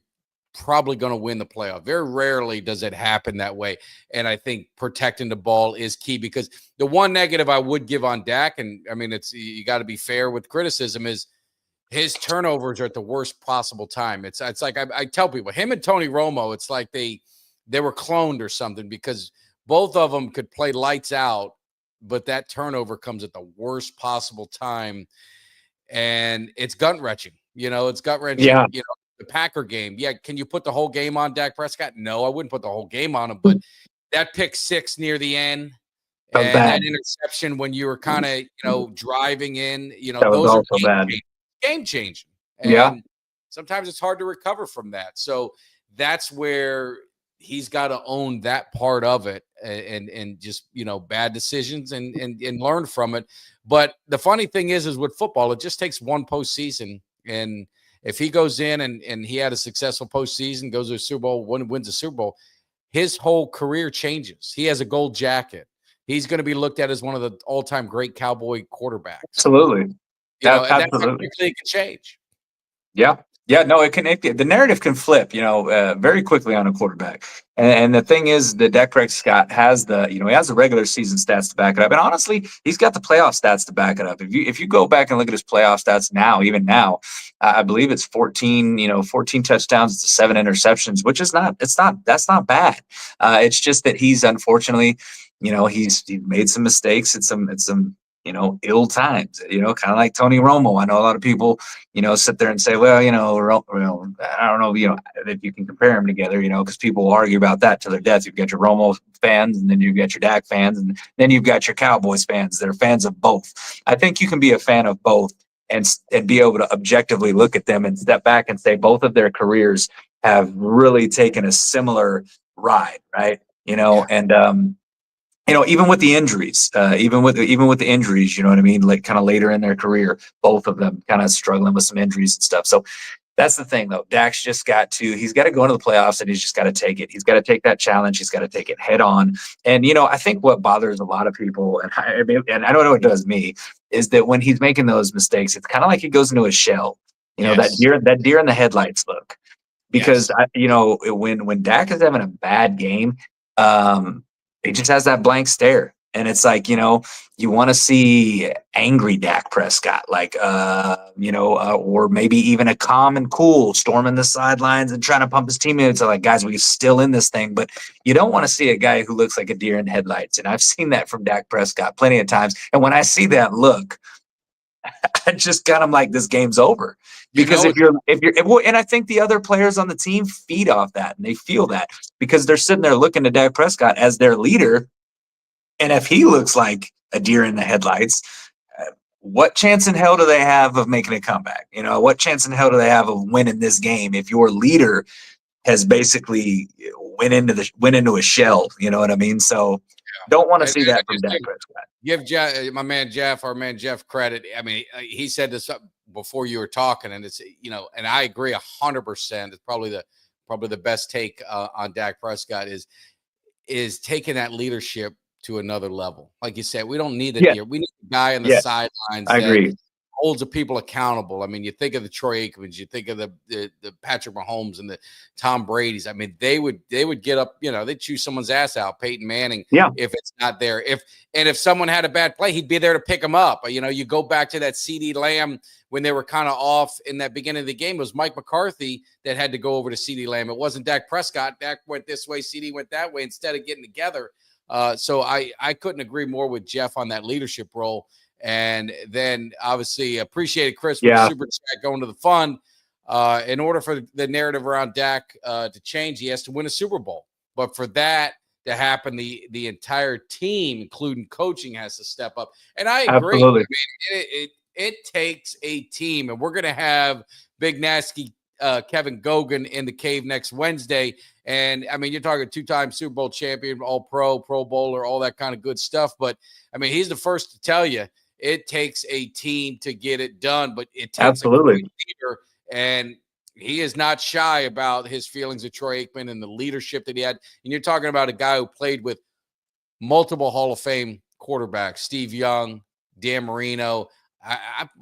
probably going to win the playoff. Very rarely does it happen that way. And I think protecting the ball is key, because the one negative I would give on Dak, and I mean, you got to be fair with criticism, is his turnovers are at the worst possible time. It's like I tell people, him and Tony Romo, it's like they were cloned or something, because both of them could play lights out, but that turnover comes at the worst possible time, and it's gut-wrenching. It's gut-wrenching. Yeah. The Packer game. Yeah, can you put the whole game on Dak Prescott? No, I wouldn't put the whole game on him, but that pick 6 near the end, and that interception when you were kind of, driving in, that was those also are bad. Game-changing. And yeah. Sometimes it's hard to recover from that. So that's where he's got to own that part of it, and just, bad decisions and learn from it. But the funny thing is with football, it just takes one postseason. And if he goes in and he had a successful postseason, goes to a Super Bowl, wins a Super Bowl, his whole career changes. He has a gold jacket. He's going to be looked at as one of the all-time great Cowboy quarterbacks. Absolutely. And that's how quickly it can change. Yeah. Yeah. No, the narrative can flip, very quickly on a quarterback. And the thing is that Dak Prescott has he has the regular season stats to back it up. And honestly, he's got the playoff stats to back it up. If you go back and look at his playoff stats now, even now, I believe it's 14 touchdowns to 7 interceptions, which is that's not bad. It's just that he's unfortunately, he's made some mistakes at some ill times, kind of like Tony Romo. I know a lot of people, sit there and say, well, I don't know, if you can compare them together, because people will argue about that to their death. You've got your Romo fans, and then you've got your Dak fans, and then you've got your Cowboys fans that are fans of both. I think you can be a fan of both and be able to objectively look at them and step back and say both of their careers have really taken a similar ride, right? And even with the injuries, even with the injuries, you know what I mean? Like kind of later in their career, both of them kind of struggling with some injuries and stuff. So that's the thing, though. Dak's he's got to go into the playoffs, and he's just got to take it. He's got to take that challenge. He's got to take it head on. And, I think what bothers a lot of people, and I don't know what does me, is that when he's making those mistakes, it's kind of like he goes into a shell, Yes. that deer in the headlights look. Because, Yes. when Dak is having a bad game, he just has that blank stare. And it's like, you want to see angry Dak Prescott, or maybe even a calm and cool storming the sidelines and trying to pump his teammates. Like, guys, we're still in this thing. But you don't want to see a guy who looks like a deer in headlights. And I've seen that from Dak Prescott plenty of times. And when I see that look, I just kind of like, this game's over. Because and I think the other players on the team feed off that, and they feel that because they're sitting there looking to Dak Prescott as their leader. And if he looks like a deer in the headlights, what chance in hell do they have of making a comeback? What chance in hell do they have of winning this game if your leader has basically went into a shell? You know what I mean? So don't want to see that from Dak Prescott. Give our man Jeff credit. I mean, he said this before you were talking, and it's and I agree 100%. It's probably the best take on Dak Prescott is taking that leadership to another level. Like you said, we don't need it here. We need a guy on the sidelines. I agree. Holds the people accountable. I mean, you think of the Troy Aikmans, you think of the Patrick Mahomes and the Tom Brady's. I mean, they would get up, they'd chew someone's ass out, Peyton Manning, if it's not there. If someone had a bad play, he'd be there to pick them up. You go back to that CeeDee Lamb when they were kind of off in that beginning of the game. It was Mike McCarthy that had to go over to CeeDee Lamb. It wasn't Dak Prescott. Dak went this way, CeeDee went that way instead of getting together. So I couldn't agree more with Jeff on that leadership role. And then obviously appreciated Chris with the super chat going to the fund. In order for the narrative around Dak to change, he has to win a Super Bowl. But for that to happen, the entire team, including coaching, has to step up. And I agree. Absolutely. I mean, it takes a team, and we're going to have Big Nasty Kevin Gogan in the cave next Wednesday. And I mean, you're talking 2-time Super Bowl champion, all pro bowler, all that kind of good stuff. But I mean, he's the first to tell you it takes a team to get it done, but it takes a great leader. And he is not shy about his feelings of Troy Aikman and the leadership that he had. And you're talking about a guy who played with multiple Hall of Fame quarterbacks, Steve Young, Dan Marino.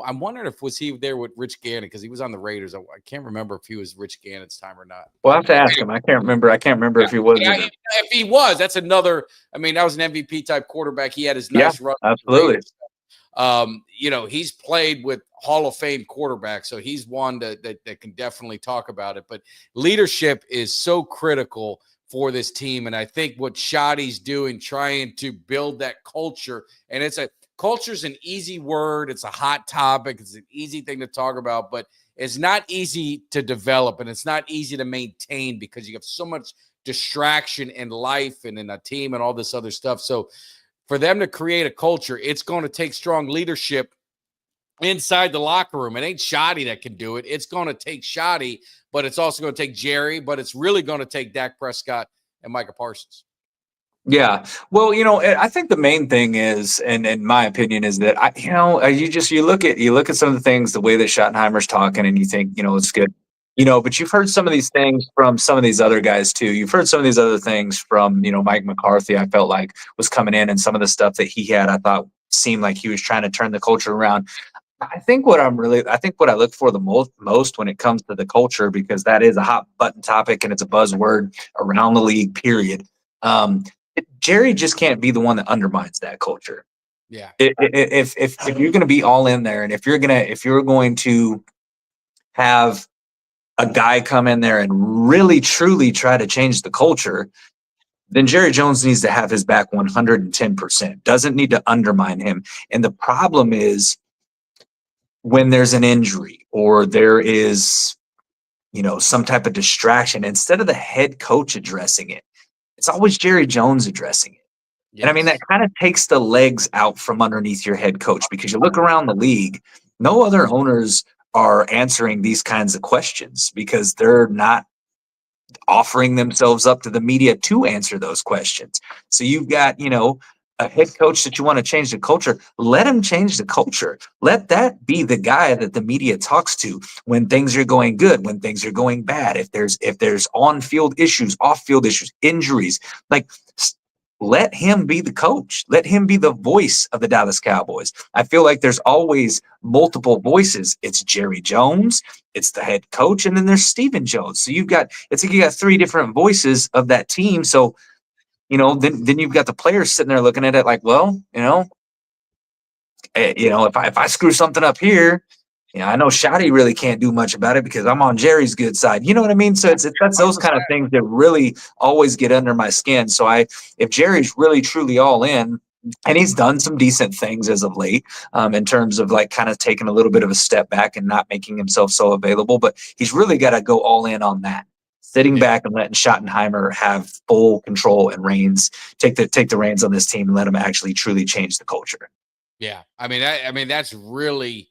I'm wondering if was he there with Rich Gannon, because he was on the Raiders. I can't remember if he was Rich Gannon's time or not. Well, I have to ask him. I can't remember if he was. If he was, that's another. I mean, that was an MVP type quarterback. He had his nice run. Absolutely. He's played with Hall of Fame quarterbacks, so he's one that can definitely talk about it. But leadership is so critical for this team, and I think what Shoddy's doing, trying to build that culture, and culture's an easy word. It's a hot topic. It's an easy thing to talk about, but it's not easy to develop, and it's not easy to maintain because you have so much distraction in life and in a team and all this other stuff. So for them to create a culture, it's going to take strong leadership inside the locker room. It ain't Shoddy that can do it. It's going to take Shoddy, but it's also going to take Jerry, but it's really going to take Dak Prescott and Micah Parsons. Yeah. Well, I think the main thing is, and in my opinion, is that you look at some of the things, the way that Schottenheimer's talking, and you think, it's good, but you've heard some of these things from some of these other guys too. You've heard some of these other things from, Mike McCarthy, I felt like was coming in, and some of the stuff that he had, I thought seemed like he was trying to turn the culture around. I think what I look for the most when it comes to the culture, because that is a hot button topic and it's a buzzword around the league, period. Jerry just can't be the one that undermines that culture. Yeah. If you're going to be all in there, and if you're going to have a guy come in there and really truly try to change the culture, then Jerry Jones needs to have his back 110%. Doesn't need to undermine him. And the problem is, when there's an injury or there is, some type of distraction, instead of the head coach addressing it, it's always Jerry Jones addressing it. Yes. And I mean, that kind of takes the legs out from underneath your head coach, because you look around the league, no other owners are answering these kinds of questions because they're not offering themselves up to the media to answer those questions. So you've got, a head coach that you want to change the culture. Let him change the culture. Let that be the guy that the media talks to when things are going good, when things are going bad. If there's on-field issues, off-field issues, injuries, let him be the coach. Let him be the voice of the Dallas Cowboys. I feel like there's always multiple voices. It's Jerry Jones, it's the head coach, and then there's Stephen Jones. So you got three different voices of that team. So, then you've got the players sitting there looking at it like, well, if I screw something up here, I know Shotty really can't do much about it because I'm on Jerry's good side. You know what I mean? So that's those kind of things that really always get under my skin. So if Jerry's really truly all in, and he's done some decent things as of late, in terms of kind of taking a little bit of a step back and not making himself so available, but he's really got to go all in on that. Sitting back and letting Schottenheimer have full control and reins, take the reins on this team and let him actually truly change the culture. Yeah. I mean, that's really,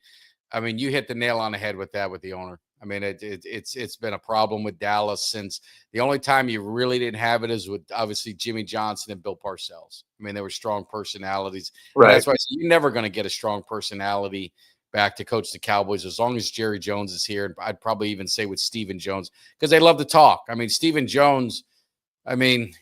you hit the nail on the head with that, with the owner. I mean, it's been a problem with Dallas since the only time you really didn't have it is with obviously Jimmy Johnson and Bill Parcells. I mean, they were strong personalities. Right. That's why I said you're never going to get a strong personality back to coach the Cowboys as long as Jerry Jones is here. And I'd probably even say with Stephen Jones, because they love to talk. I mean, Stephen Jones, he's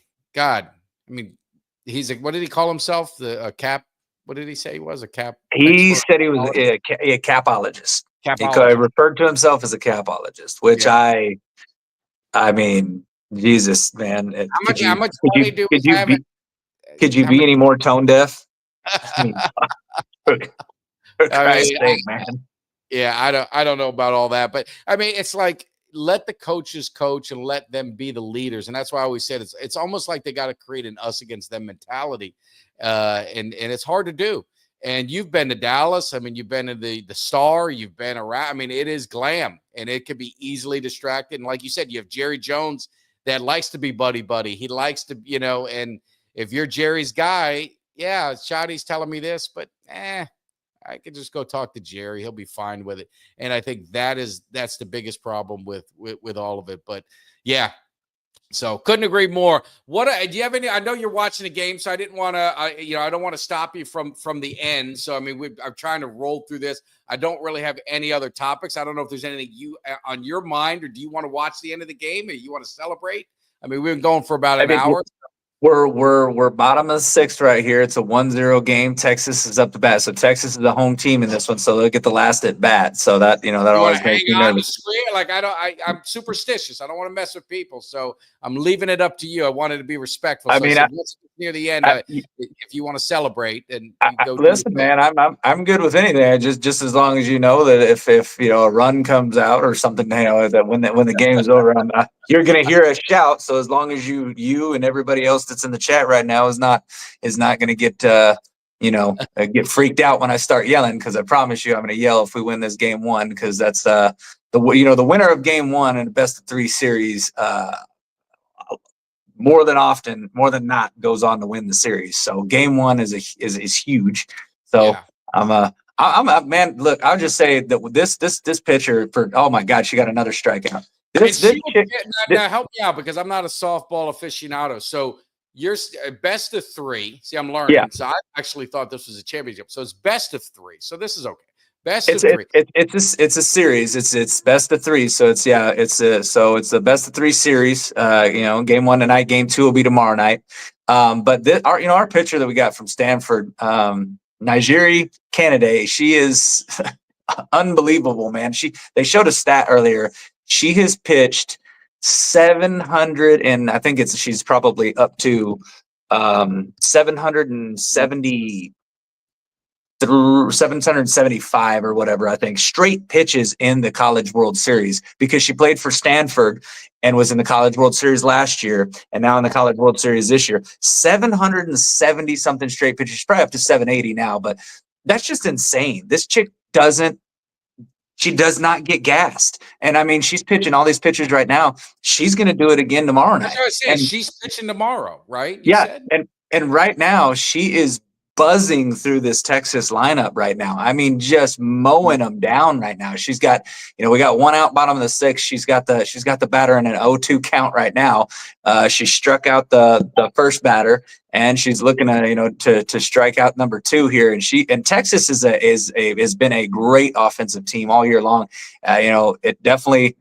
what did he call himself? A cap. What did he say he was? A cap? He said he was a capologist. He referred to himself as a capologist, which I mean, Jesus, man. How much money do we have? Could you be any more tone deaf? For Christ's sake, man. Yeah, I don't know about all that, but I mean, it's like, let the coaches coach and let them be the leaders, and that's why I always said it's almost like they got to create an us against them mentality, and it's hard to do. And you've been to Dallas. I mean, you've been to the Star. You've been around. I mean, it is glam, and it could be easily distracted. And like you said, you have Jerry Jones that likes to be buddy. He likes to, and if you're Jerry's guy, yeah, Shotty's telling me this, but I could just go talk to Jerry. He'll be fine with it. And I think that's the biggest problem with all of it. But yeah, so couldn't agree more. Do you have any? I know you're watching the game, so I didn't want to. I don't want to stop you from the end. So I mean, I'm trying to roll through this. I don't really have any other topics. I don't know if there's anything on your mind, or do you want to watch the end of the game, or you want to celebrate? I mean, we've been going for about an hour. We're bottom of the sixth right here. It's a 1-0 game. Texas is up to bat. So Texas is the home team in this one. So they'll get the last at bat. So that, that always makes me nervous. I'm superstitious. I don't want to mess with people. So I'm leaving it up to you. I wanted to be respectful. Near the end, if you want to celebrate and listen, man, I'm good with anything. Just as long as you know that if a run comes out or something, that when the game is over, you're gonna hear a shout. So as long as you and everybody else that's in the chat right now is not gonna get get freaked out when I start yelling, because I promise you I'm gonna yell if we win this game one, because that's the winner of game one in the best of 3 series. More than not, goes on to win the series. So game one is huge. So yeah. I'm man. Look, I'll just say that this pitcher oh my God, she got another strikeout. Now help me out, because I'm not a softball aficionado. So you're best of 3. See, I'm learning. Yeah. So I actually thought this was a championship. So it's best of 3. So this is okay. Best of 3. It's a series. It's best of 3. So it's the best of 3 series. Game 1 tonight. Game 2 will be tomorrow night. But our pitcher that we got from Stanford, Nigeri Canada, she is unbelievable, man. They showed a stat earlier. She has pitched 700, and I think she's probably up to 770 through 775 or whatever, I think, straight pitches in the College World Series, because she played for Stanford and was in the College World Series last year and now in the College World Series this year. 770 something straight pitches. She's probably up to 780 now, but that's just insane. This chick does not get gassed. And I mean, she's pitching all these pitchers right now. She's going to do it again tomorrow night. That's what I was saying. She's pitching tomorrow, right? You said? And right now she is buzzing through this Texas lineup right now. I mean, just mowing them down right now. She's got, we got one out bottom of the sixth. She's got the batter in an 0-2 count right now. She struck out the first batter, and she's looking at, to strike out number two here. And Texas has been a great offensive team all year long. It definitely,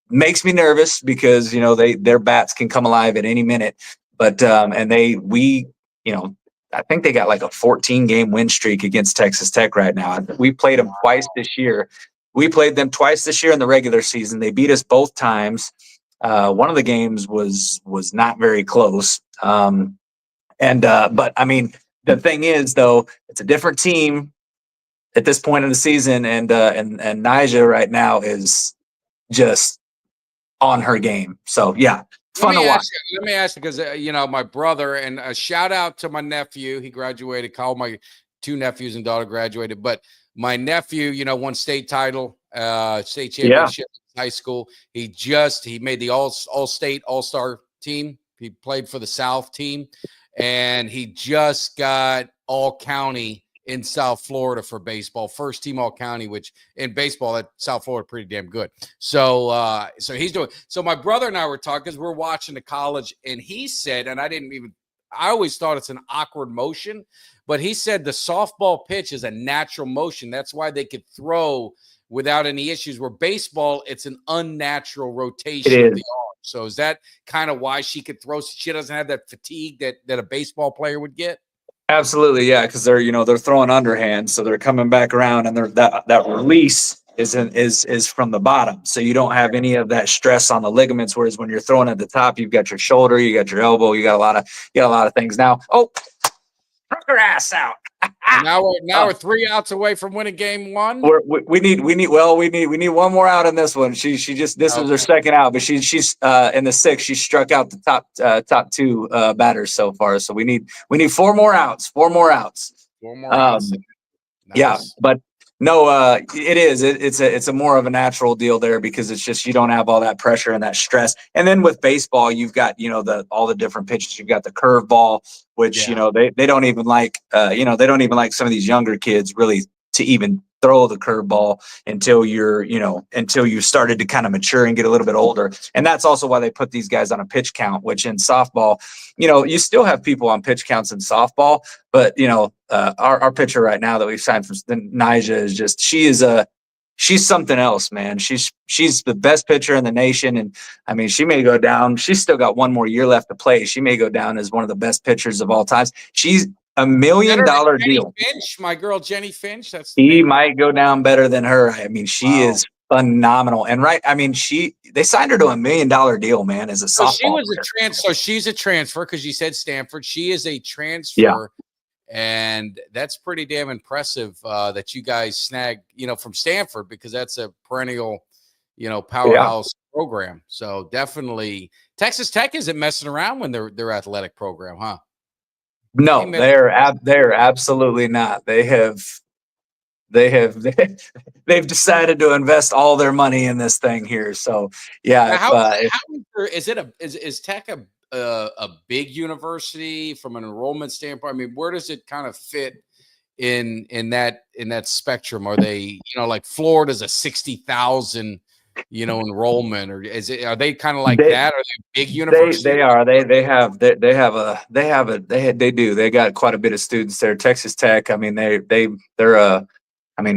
makes me nervous because, their bats can come alive at any minute. But, I think they got like a 14-game win streak against Texas Tech right now. We played them twice this year. We played them twice this year in the regular season. They beat us both times. One of the games was not very close. But I mean, the thing is, though, it's a different team at this point in the season, and Nyjah right now is just on her game. So yeah. Fun to watch. Let me ask you, because my brother, and a shout out to my nephew. He graduated. All my two nephews and daughter graduated, but my nephew, won state title, state championship in high school. He made the all-state all-star team. He played for the South team, and he just got all county in South Florida for baseball, first team all county, which in baseball at South Florida pretty damn good. So he's doing. So my brother and I were talking because we're watching the college, and he said, and I always thought it's an awkward motion, but he said the softball pitch is a natural motion. That's why they could throw without any issues. Where baseball, it's an unnatural rotation of the arm. So is that kind of why she could throw? She doesn't have that fatigue that a baseball player would get. Absolutely, yeah, because they're throwing underhand, so they're coming back around, and that release is from the bottom, so you don't have any of that stress on the ligaments. Whereas when you're throwing at the top, you've got your shoulder, you got your elbow, you got a lot of things. Now, knock her ass out. Now we're 3 outs away from winning game one. We need one more out in this one. This is her second out, but she's in the sixth. She struck out the top two batters so far. So we need 4 more outs. 4 more outs. 4 more outs. Nice. Yeah, but no, it's a more of a natural deal there, because it's just you don't have all that pressure and that stress. And then with baseball, you've got all the different pitches. You've got the curveball, which they don't even like. They don't even like some of these younger kids really to even throw the curveball until you started to kind of mature and get a little bit older. And that's also why they put these guys on a pitch count, which in softball, you still have people on pitch counts in softball, but our pitcher right now that we've signed from Nyjah is just, she's something else, man. She's the best pitcher in the nation. And I mean, she may go down. She's still got 1 more year left to play. She may go down as one of the best pitchers of all time. She's $1 million deal. Finch, my girl Jenny Finch. He might go down better than her. I mean, she is phenomenal. And they signed her to $1 million deal, man, as a softball. She was a transfer. So she's a transfer, because you said Stanford. She is a transfer. Yeah. And that's pretty damn impressive that you guys snagged, from Stanford, because that's a perennial, powerhouse program. So definitely Texas Tech isn't messing around when their athletic program, huh? No, they're absolutely not. They've decided to invest all their money in this thing here. So yeah, is Tech a big university from an enrollment standpoint? I mean, where does it kind of fit in that spectrum? Are they like Florida's a 60,000 enrollment, or are they kind of like that? Are they big university? They are. They got quite a bit of students there. Texas Tech, I mean,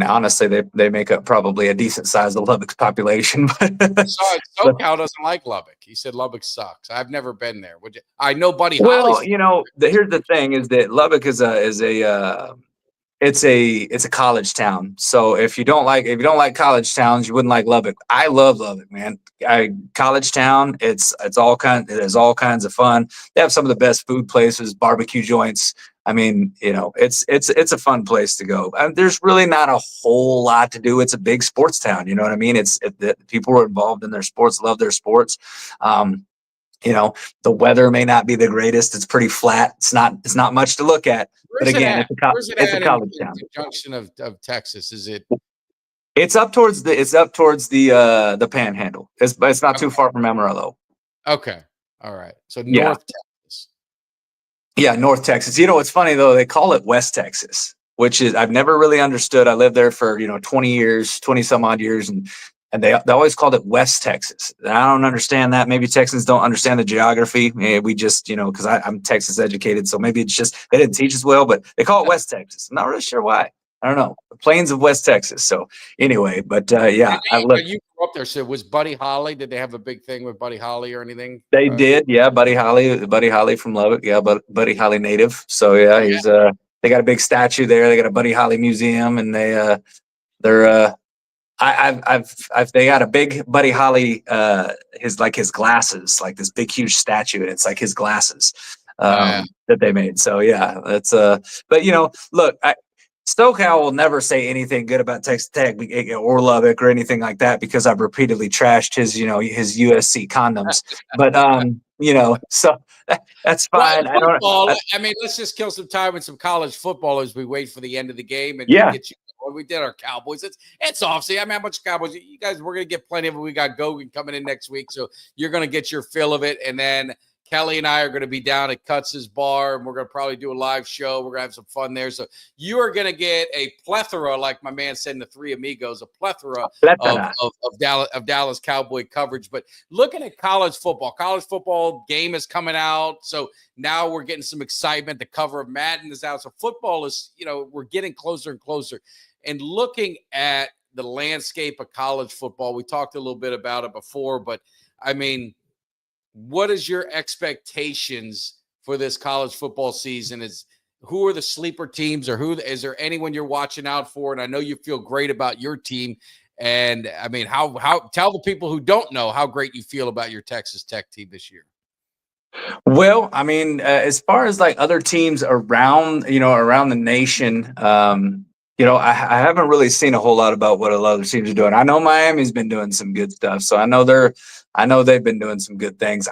honestly, they make up probably a decent size of Lubbock's population. SoCal doesn't like Lubbock. He said Lubbock sucks. I've never been there. I know Buddy Holly. Well, here's the thing: is that Lubbock is a it's a college town. So if you don't like college towns, you wouldn't like Lubbock. I love Lubbock, man. College town. It is all kinds of fun. They have some of the best food places, barbecue joints. I mean, it's a fun place to go. There's really not a whole lot to do. It's a big sports town. You know what I mean? People are involved in their sports, love their sports. The weather may not be the greatest. It's pretty flat. It's not much to look at. Where's But again, it at? Where's it it's a at college in town. the junction of Texas? Is it? It's up towards the Panhandle. It's not too far from Amarillo. Okay. All right. So Yeah. North Texas. Yeah, North Texas. It's funny though. They call it West Texas, which is I've never really understood. I lived there for 20 years, 20 some odd years, and they always called it West Texas. And I don't understand that. Maybe Texans don't understand the geography. We just because I'm Texas educated, so maybe it's just they didn't teach us well. But they call it West Texas. I'm not really sure why. I don't know. The plains of West Texas. So anyway, but yeah, I lived. You grew up there. So was Buddy Holly? Did they have a big thing with Buddy Holly or anything? They did, yeah. Buddy Holly from Lubbock, yeah. But Buddy Holly native. So yeah, he's they got a big statue there. They got a Buddy Holly museum, and they they got a big Buddy Holly his glasses, like this big huge statue, and it's like his glasses that they made. So yeah, that's but look, SoCal will never say anything good about Texas Tech or Lubbock or anything like that because I've repeatedly trashed his USC condoms. But so that's fine. Well, I mean, let's just kill some time with some college football as we wait for the end of the game and get you. We did our Cowboys. It's off season. I mean, how much Cowboys? You guys, we're gonna get plenty of it. We got Gogan coming in next week, so you're gonna get your fill of it, and then Kelly and I are going to be down at Cutz's Bar, and we're going to probably do a live show. We're going to have some fun there. So you are going to get a plethora, like my man said in the Three Amigos, a plethora of Dallas Cowboy coverage. But looking at college football game is coming out. So now we're getting some excitement. The cover of Madden is out. So football is, we're getting closer and closer. And looking at the landscape of college football, we talked a little bit about it before, but I mean, what is your expectations for this college football season? Who are the sleeper teams, or is there anyone you're watching out for? And I know you feel great about your team. And I mean, how tell the people who don't know how great you feel about your Texas Tech team this year. Well, I mean, as far as like other teams around the nation, I haven't really seen a whole lot about what a lot of teams are doing. I know Miami's been doing some good stuff, so I know they've been doing some good things.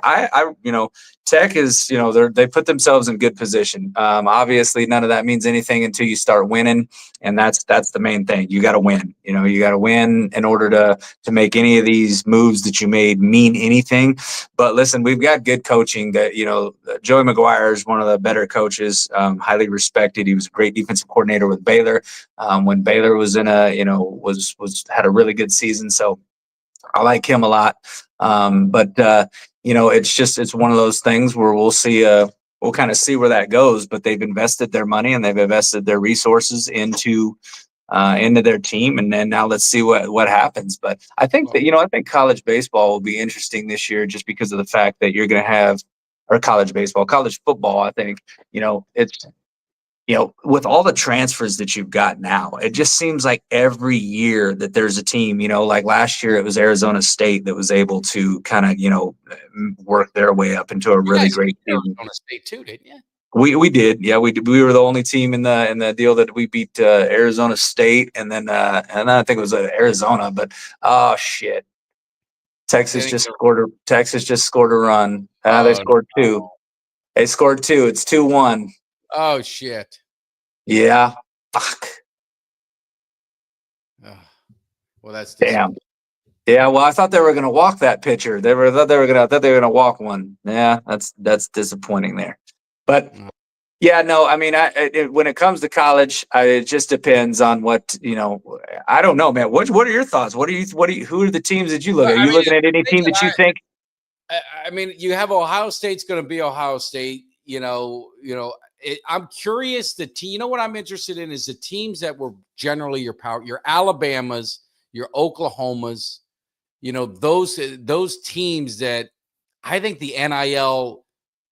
Tech is, they put themselves in good position. Obviously, none of that means anything until you start winning, and that's the main thing. You got to win. You got to win in order to make any of these moves that you made mean anything. But listen, we've got good coaching. That Joey McGuire is one of the better coaches, highly respected. He was a great defensive coordinator with Baylor when Baylor was in had a really good season. So I like him a lot. It's one of those things where we'll see, we'll kind of see where that goes, but they've invested their money and they've invested their resources into their team. And then now let's see what happens. But I think that, I think college baseball will be interesting this year just because of the fact that you're going to have, or college football, I think, it's, with all the transfers that you've got now, it just seems like every year that there's a team, like last year it was Arizona State that was able to kind of, work their way up into a really great team. Arizona State too, didn't you? We did. Yeah, we did. We were the only team in the deal that we beat Arizona State, and then I think it was Arizona, but oh shit. Texas just scored a run. They scored two. No. They scored two. It's 2-1. Oh shit! Yeah, fuck. Well, that's damn. Yeah, well, I thought they were gonna walk that pitcher. I thought they were gonna walk one. Yeah, that's disappointing there. But yeah, no, I mean, when it comes to college, it just depends on what I don't know, man. What are your thoughts? Who are the teams that you look at? Are you looking at any team that you think? I mean, you have Ohio State's going to be Ohio State. I'm curious. What I'm interested in is the teams that were generally your power, your Alabamas, your Oklahomas, those teams that I think the NIL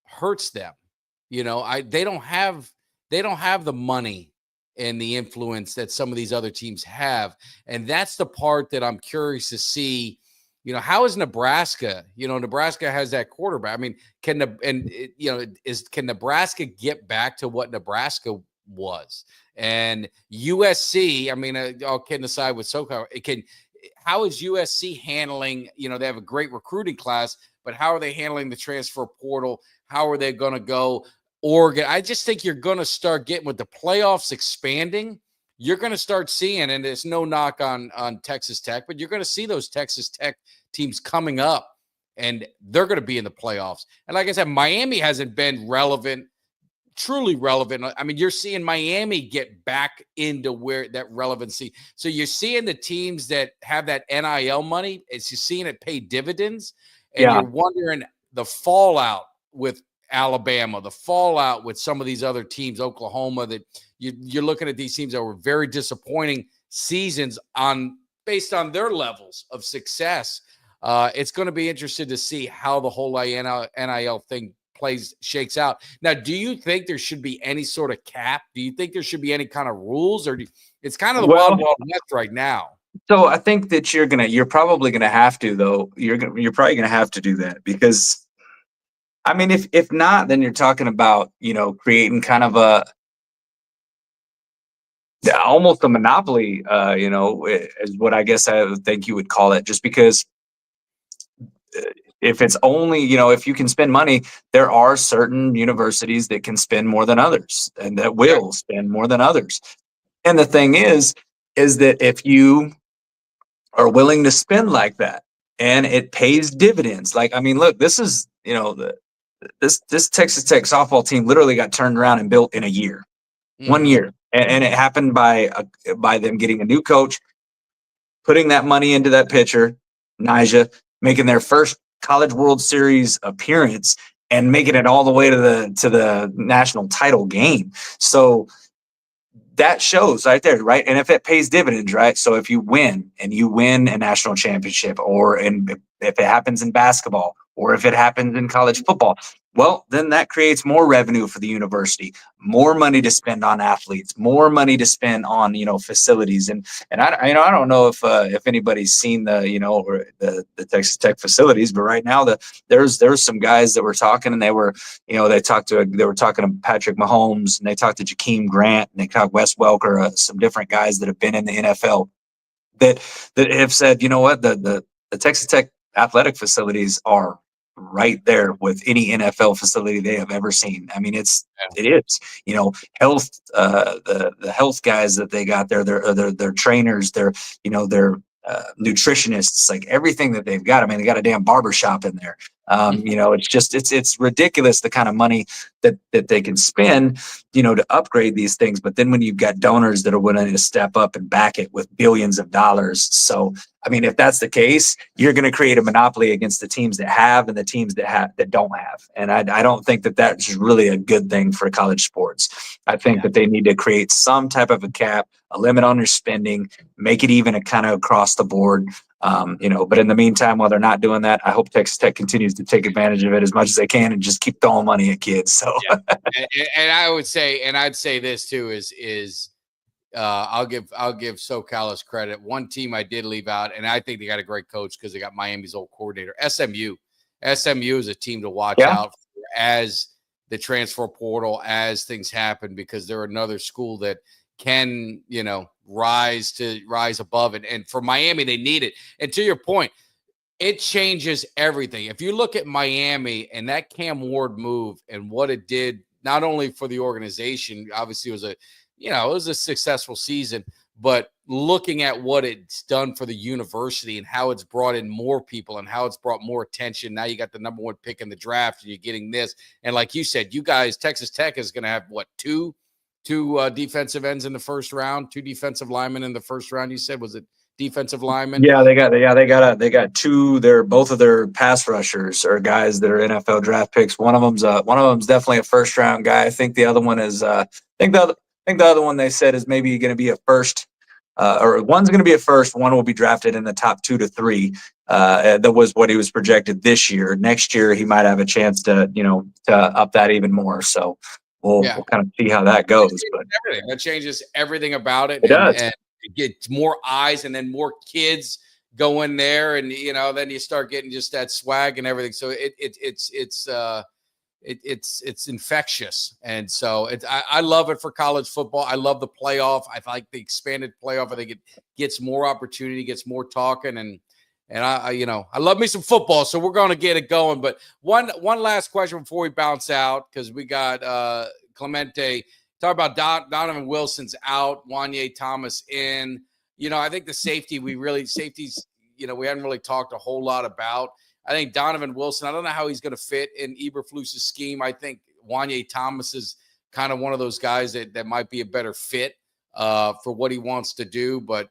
hurts them. They don't have the money and the influence that some of these other teams have. And that's the part that I'm curious to see. How is Nebraska? Nebraska has that quarterback. I mean, can Nebraska get back to what Nebraska was? And USC, I mean, all kidding aside with SoCal, how is USC handling, they have a great recruiting class, but how are they handling the transfer portal? How are they going to go? Oregon, I just think you're going to start getting, with the playoffs expanding, you're going to start seeing, and there's no knock on Texas Tech, but you're going to see those Texas Tech teams coming up, and they're going to be in the playoffs. And like I said, Miami hasn't been truly relevant. I mean, you're seeing Miami get back into where that relevancy. So you're seeing the teams that have that NIL money, you're seeing it pay dividends, and you're wondering the fallout with Alabama, the fallout with some of these other teams, Oklahoma, that you're looking at these teams that were very disappointing seasons based on their levels of success. It's going to be interesting to see how the whole NIL thing shakes out. Now, do you think there should be any sort of cap? Do you think there should be any kind of rules, or it's kind of the wild west right now? So I think that you're probably gonna have to, though. You're probably gonna have to do that, because I mean, if not, then you're talking about, creating kind of almost a monopoly, is what I guess I would think you would call it, just because if it's only, if you can spend money, there are certain universities that can spend more than others, and that will spend more than others. And the thing is that if you are willing to spend like that and it pays dividends, like, I mean, look, this is, this Texas Tech softball team literally got turned around and built in a year, 1 year. And it happened by them getting a new coach, putting that money into that pitcher, Nija, making their first College World Series appearance, and making it all the way to the national title game. So that shows right there, right? And if it pays dividends, right? So if you win a national championship, if it happens in basketball, or if it happens in college football, well, then that creates more revenue for the university, more money to spend on athletes, more money to spend on, facilities. And I don't know if anybody's seen the Texas Tech facilities, but right now there's some guys that were talking, and they were talking to Patrick Mahomes, and they talked to Jakeem Grant, and they talked Wes Welker, some different guys that have been in the NFL that have said, the Texas Tech athletic facilities are right there with any NFL facility they have ever seen. I mean, it is, health, the health guys that they got there, their trainers, their nutritionists, like everything that they've got. I mean, they got a damn barbershop in there. It's ridiculous the kind of money that they can spend, to upgrade these things. But then when you've got donors that are willing to step up and back it with billions of dollars. So, I mean, if that's the case, you're going to create a monopoly against the teams that have and the teams that don't have. And I don't think that that's really a good thing for college sports. I think that they need to create some type of a cap, a limit on your spending, make it even a kind of across the board. But in the meantime, while they're not doing that, I hope Texas Tech continues to take advantage of it as much as they can and just keep throwing money at kids. So, and I'd say this too is I'll give SoCal credit. One team I did leave out, and I think they got a great coach because they got Miami's old coordinator, SMU. SMU is a team to watch out for as the transfer portal, as things happen, because they're another school that can, rise above it. And for Miami, they need it. And to your point, it changes everything. If you look at Miami and that Cam Ward move and what it did, not only for the organization, obviously it was a successful season, but looking at what it's done for the university and how it's brought in more people and how it's brought more attention. Now you got the number one pick in the draft and you're getting this. And like you said, you guys, Texas Tech is going to have two defensive ends in the first round, 2 defensive linemen in the first round. You said, was it defensive linemen? Yeah, they got 2. Both of their pass rushers are guys that are NFL draft picks. One of them's definitely a first round guy. I think the other one is I think the other one they said is maybe going to be a first, or one's going to be a first. One will be drafted in the top 2 to 3. That was what he was projected this year. Next year he might have a chance to up that even more. So we'll kind of see how that goes. But that changes everything about it. It does. And it gets more eyes, and then more kids go in there, and then you start getting just that swag and everything. So it's infectious, and so I love it for college football. I love the playoff. I like the expanded playoff. I think it gets more opportunity, gets more talking, and I love me some football. So we're going to get it going. But one last question before we bounce out, because we got Clemente talk about Donovan Wilson's out, Wanye Thomas in. I think the safeties we haven't really talked a whole lot about. I think Donovan Wilson, I don't know how he's going to fit in Eberflus's scheme. I think Wanye Thomas is kind of one of those guys that might be a better fit for what he wants to do. But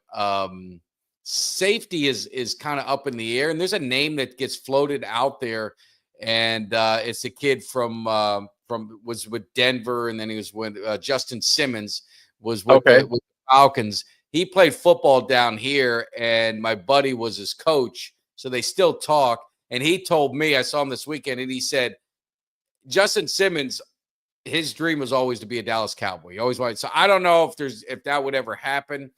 safety is kind of up in the air. And there's a name that gets floated out there, and it's a kid was with Denver, and then he was with Justin Simmons was with the Falcons. He played football down here, and my buddy was his coach, so they still talk. And he told me, I saw him this weekend, and he said, Justin Simmons, his dream was always to be a Dallas Cowboy. He always wanted. So I don't know if that would ever happen.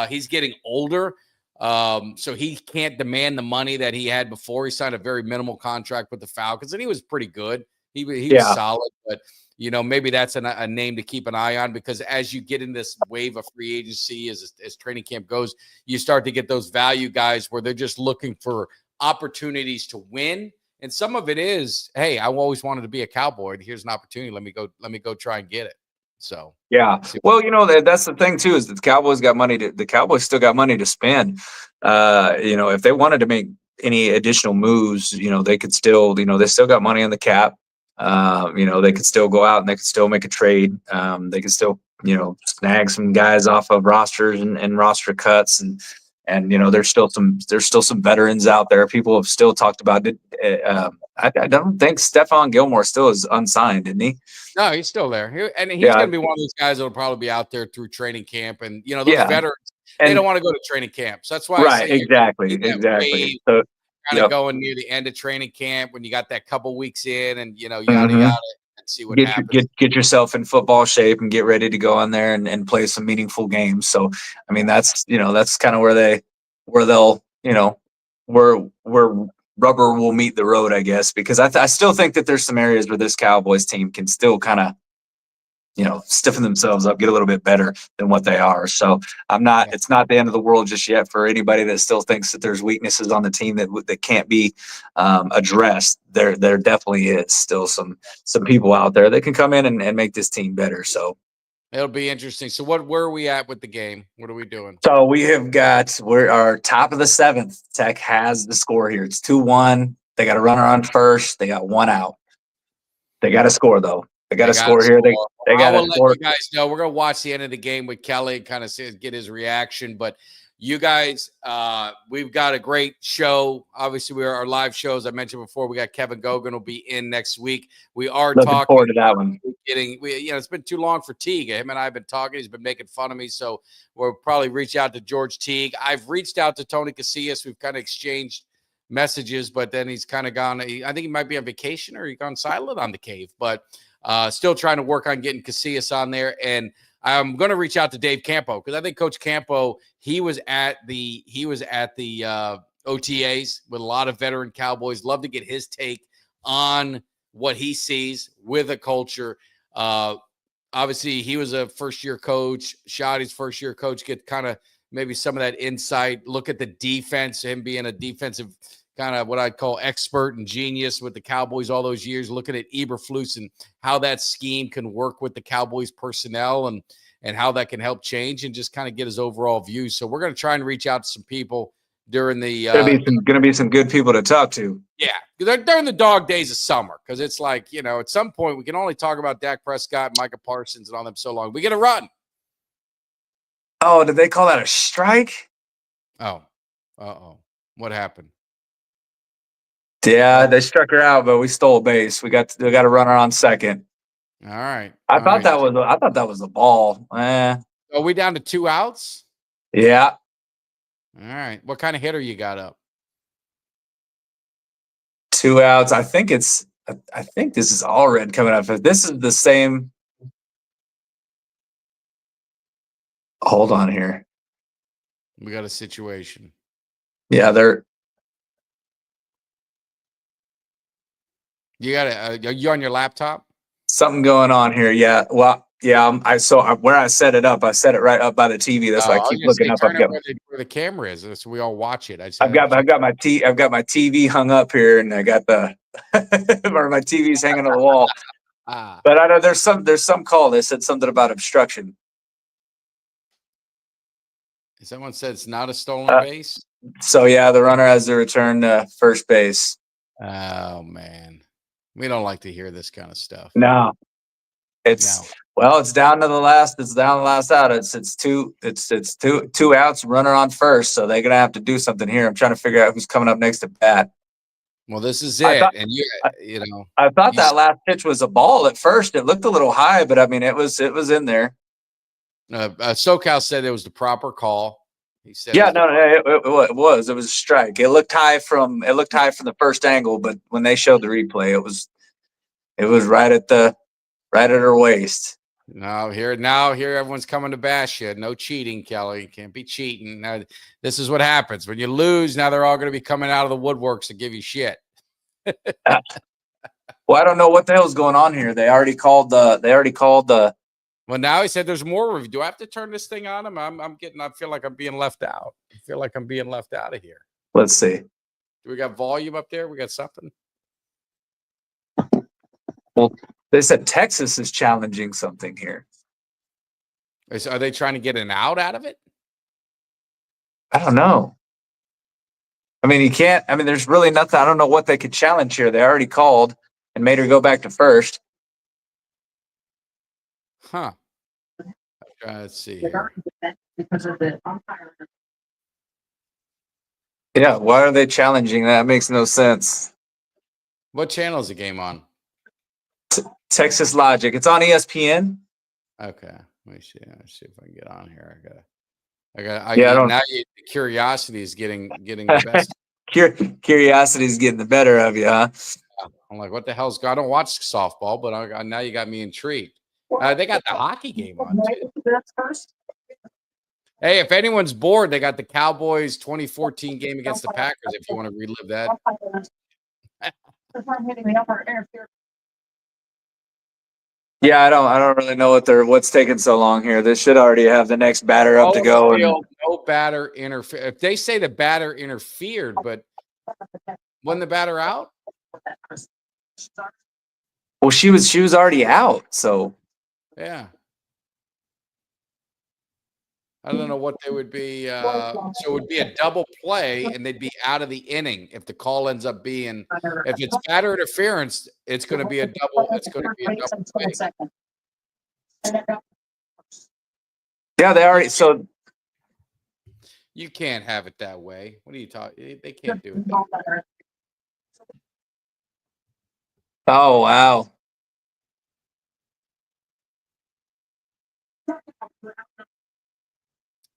He's getting older, so he can't demand the money that he had before. He signed a very minimal contract with the Falcons, and he was pretty good. He was solid, but maybe that's a name to keep an eye on, because as you get in this wave of free agency, as training camp goes, you start to get those value guys where they're just looking for opportunities to win. And some of it is, hey, I always wanted to be a Cowboy. Here's an opportunity. Let me go try and get it. So yeah, well, that's the thing too, is that the Cowboys still got money to spend. If they wanted to make any additional moves, they could still, they still got money on the cap. They could still go out and they could still make a trade. They could still, snag some guys off of rosters and roster cuts, and there's still some veterans out there. People have still talked about it. I don't think Stephon Gilmore still is unsigned, isn't he? No, he's still there. He's going to be one of those guys that will probably be out there through training camp. And those veterans, they don't want to go to training camp. So that's why I say exactly. So kind of going near the end of training camp when you got that couple weeks in, and yada yada, and see what happens. Get yourself in football shape and get ready to go in there and play some meaningful games. So I mean, that's kind of where they'll where rubber will meet the road, I guess, because I still think that there's some areas where this Cowboys team can still kind of stiffen themselves up, get a little bit better than what they are. So it's not the end of the world just yet for anybody that still thinks that there's weaknesses on the team that can't be addressed. There definitely is still some people out there that can come in and make this team better. So it'll be interesting. So where are we at with the game? What are we doing? So we're our top of the seventh. Tech has the score here. It's 2-1. They got a runner on first. They got one out. They got to score though. They got to score here. They got to score. Let you guys know we're gonna watch the end of the game with Kelly, kind of get his reaction. But you guys, we've got a great show. Obviously, our live shows. I mentioned before, we got Kevin Gogan will be in next week. We are looking talking forward to that one. It's been too long for Teague. Him and I have been talking. He's been making fun of me, so we'll probably reach out to George Teague. I've reached out to Tony Casillas. We've kind of exchanged messages, but then he's kind of gone. I think he might be on vacation or he's gone silent on the cave, but. Still trying to work on getting Casillas on there, and I'm going to reach out to Dave Campo, because I think Coach Campo he was at the OTAs with a lot of veteran Cowboys. Love to get his take on what he sees with a culture. Obviously, he was a first-year coach. Shoddy's first-year coach. Get kind of maybe some of that insight. Look at the defense, him being a defensive kind of what I'd call expert and genius with the Cowboys all those years, looking at Eberflus and how that scheme can work with the Cowboys personnel and how that can help change, and just kind of get his overall view. So we're going to try and reach out to some people during the going to be some good people to talk to. Yeah, during the dog days of summer, because it's like, at some point we can only talk about Dak Prescott, Micah Parsons, and all them so long. We get a run. Oh, did they call that a strike? Oh, what happened? Yeah, they struck her out, but we stole a base. We got a runner on second. All right. I thought that was a ball. Are we down to 2 outs? Yeah. All right. What kind of hitter you got up? 2 outs. I think this is Allred coming up. If this is the same Hold on here. We got a situation. Yeah, they're. You got it. Are you on your laptop? Something going on here. Yeah. Well, yeah. Where I set it up. I set it right up by the TV. That's why I I was keep gonna looking say, up. turn it where the camera is, so we all watch it. I've got my TV hung up here, and I got the or my TV's hanging on the wall. But I know there's some call. They said something about obstruction. Someone said it's not a stolen base. So yeah, the runner has to return to first base. Oh man, we don't like to hear this kind of stuff. No, it's down to the last. It's down to the last out. It's two outs. Runner on first, so they're gonna have to do something here. I'm trying to figure out who's coming up next to bat. Well, this is it, I thought that last pitch was a ball at first. It looked a little high, but I mean, it was in there. SoCal said it was the proper call. He said, "Yeah, it was. It was a strike. It looked high from the first angle, but when they showed the replay, it was right at her waist." Now here, everyone's coming to bash you. No cheating, Kelly. You can't be cheating. Now, this is what happens when you lose. Now they're all going to be coming out of the woodworks to give you shit. Well, I don't know what the hell's going on here. They already called the. Well, now he said there's more review. Do I have to turn this thing on? I feel like I'm being left out. I feel like I'm being left out of here. Let's see. Do we got volume up there? We got something? Well, they said Texas is challenging something here. Are they trying to get an out of it? I don't know. I mean, you can't. I mean, there's really nothing. I don't know what they could challenge here. They already called and made her go back to first. Huh. Let's see here. Yeah, why are they challenging that? It makes no sense. What channel is the game on? Texas Logic. It's on ESPN. Okay. Let me see. Let's see if I can get on here. Now curiosity is getting the best. Curiosity is getting the better of you, huh? I'm like, what the hell's going on? I don't watch softball, but now you got me intrigued. They got the hockey game on too. Hey, if anyone's bored, they got the Cowboys 2014 game against the Packers. If you want to relive that. Yeah, I don't really know what's taking so long here. This should already have the next batter up to go. No batter interfered. If they say the batter interfered, but wasn't the batter out? Well, she was already out, so yeah. I don't know what they would be. So it would be a double play, and they'd be out of the inning if the call ends up being. If it's batter interference, it's going to be a double. It's going to be a double play. Yeah, they already. So you can't have it that way. What are you talking? They can't do it that way. Oh wow.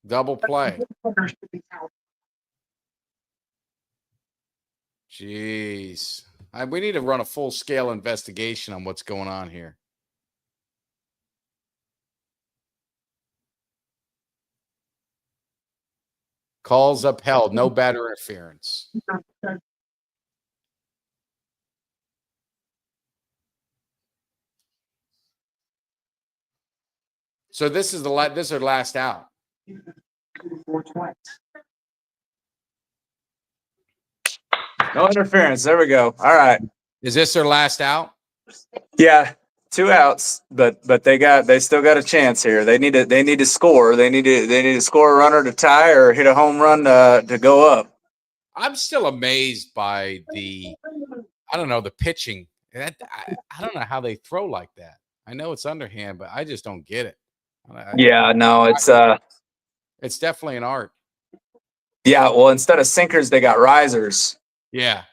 Double play. Jeez. We need to run a full-scale investigation on what's going on here. Calls upheld. No batter interference. So this is their last out. No interference. There we go. All right. Is this their last out? Yeah, 2 outs, but they still got a chance here. They need to score. They need to score a runner to tie or hit a home run to go up. I'm still amazed by the pitching. I don't know how they throw like that. I know it's underhand, but I just don't get it. It's definitely an art. Yeah, well, instead of sinkers, they got risers. Yeah.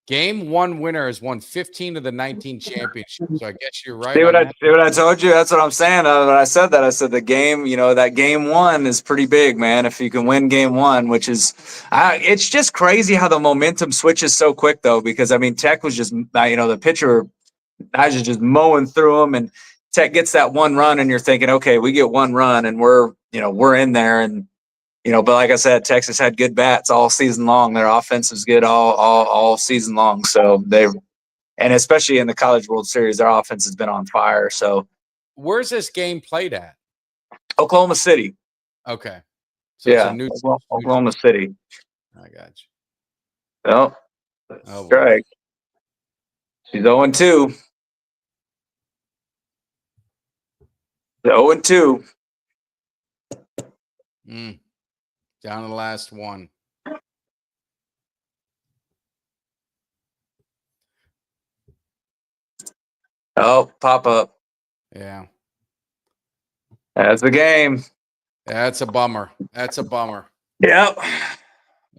Game 1 winner has won 15 of the 19 championships. So I guess you're right. See what I told you? That's what I'm saying. When I said that, I said the game, that game 1 is pretty big, man. If you can win game 1, which is, it's just crazy how the momentum switches so quick, though, because, I mean, Tech was just, the pitcher, I was just mowing through them. And Tech gets that one run, and you're thinking, okay, we get one run, and we're in there, and but like I said, Texas had good bats all season long. Their offense is good all season long. So and especially in the College World Series, their offense has been on fire. So where's this game played at? Oklahoma City. Okay. So Yeah, it's a Oklahoma City. I got you. Oh, strike. She's 0-2. 0-2. Down to the last one. Oh, pop up. Yeah. That's the game. That's a bummer. Yep.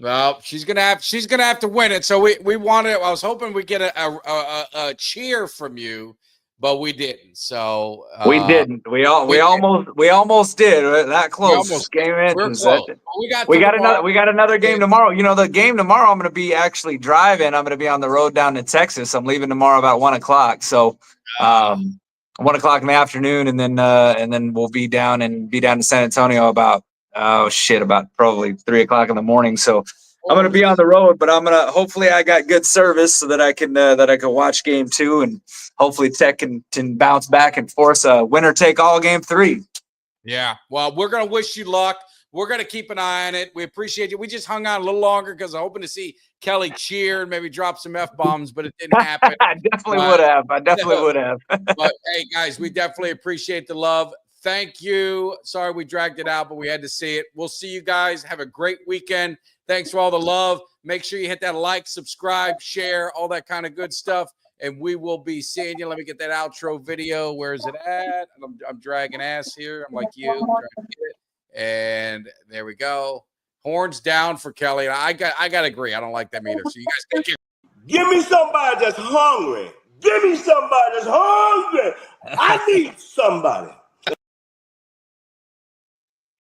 Well, she's gonna have to win it. So we wanted. I was hoping we get a cheer from you, but we didn't. So we didn't. We almost did. That close. We're close. We got another game tomorrow. The game tomorrow. I'm going to be actually driving. I'm going to be on the road down to Texas. I'm leaving tomorrow about 1:00. So 1:00 in the afternoon, and then we'll be down to San Antonio about probably 3:00 in the morning. So I'm going to be on the road, but hopefully I got good service so that I can watch game 2, and hopefully Tech can bounce back and force a winner take all game 3. Yeah. Well, we're going to wish you luck. We're going to keep an eye on it. We appreciate you. We just hung on a little longer because I'm hoping to see Kelly cheer and maybe drop some F-bombs, but it didn't happen. I definitely would have. But hey, guys, we definitely appreciate the love. Thank you. Sorry we dragged it out, but we had to see it. We'll see you guys. Have a great weekend. Thanks for all the love. Make sure you hit that like, subscribe, share, all that kind of good stuff. And we will be seeing you. Let me get that outro video. Where is it at? I'm dragging ass here. I'm like you. I'm trying to get it. And there we go. Horns down for Kelly. I got to agree. I don't like them either. So you guys take care. Give me somebody that's hungry. Give me somebody that's hungry. I need somebody.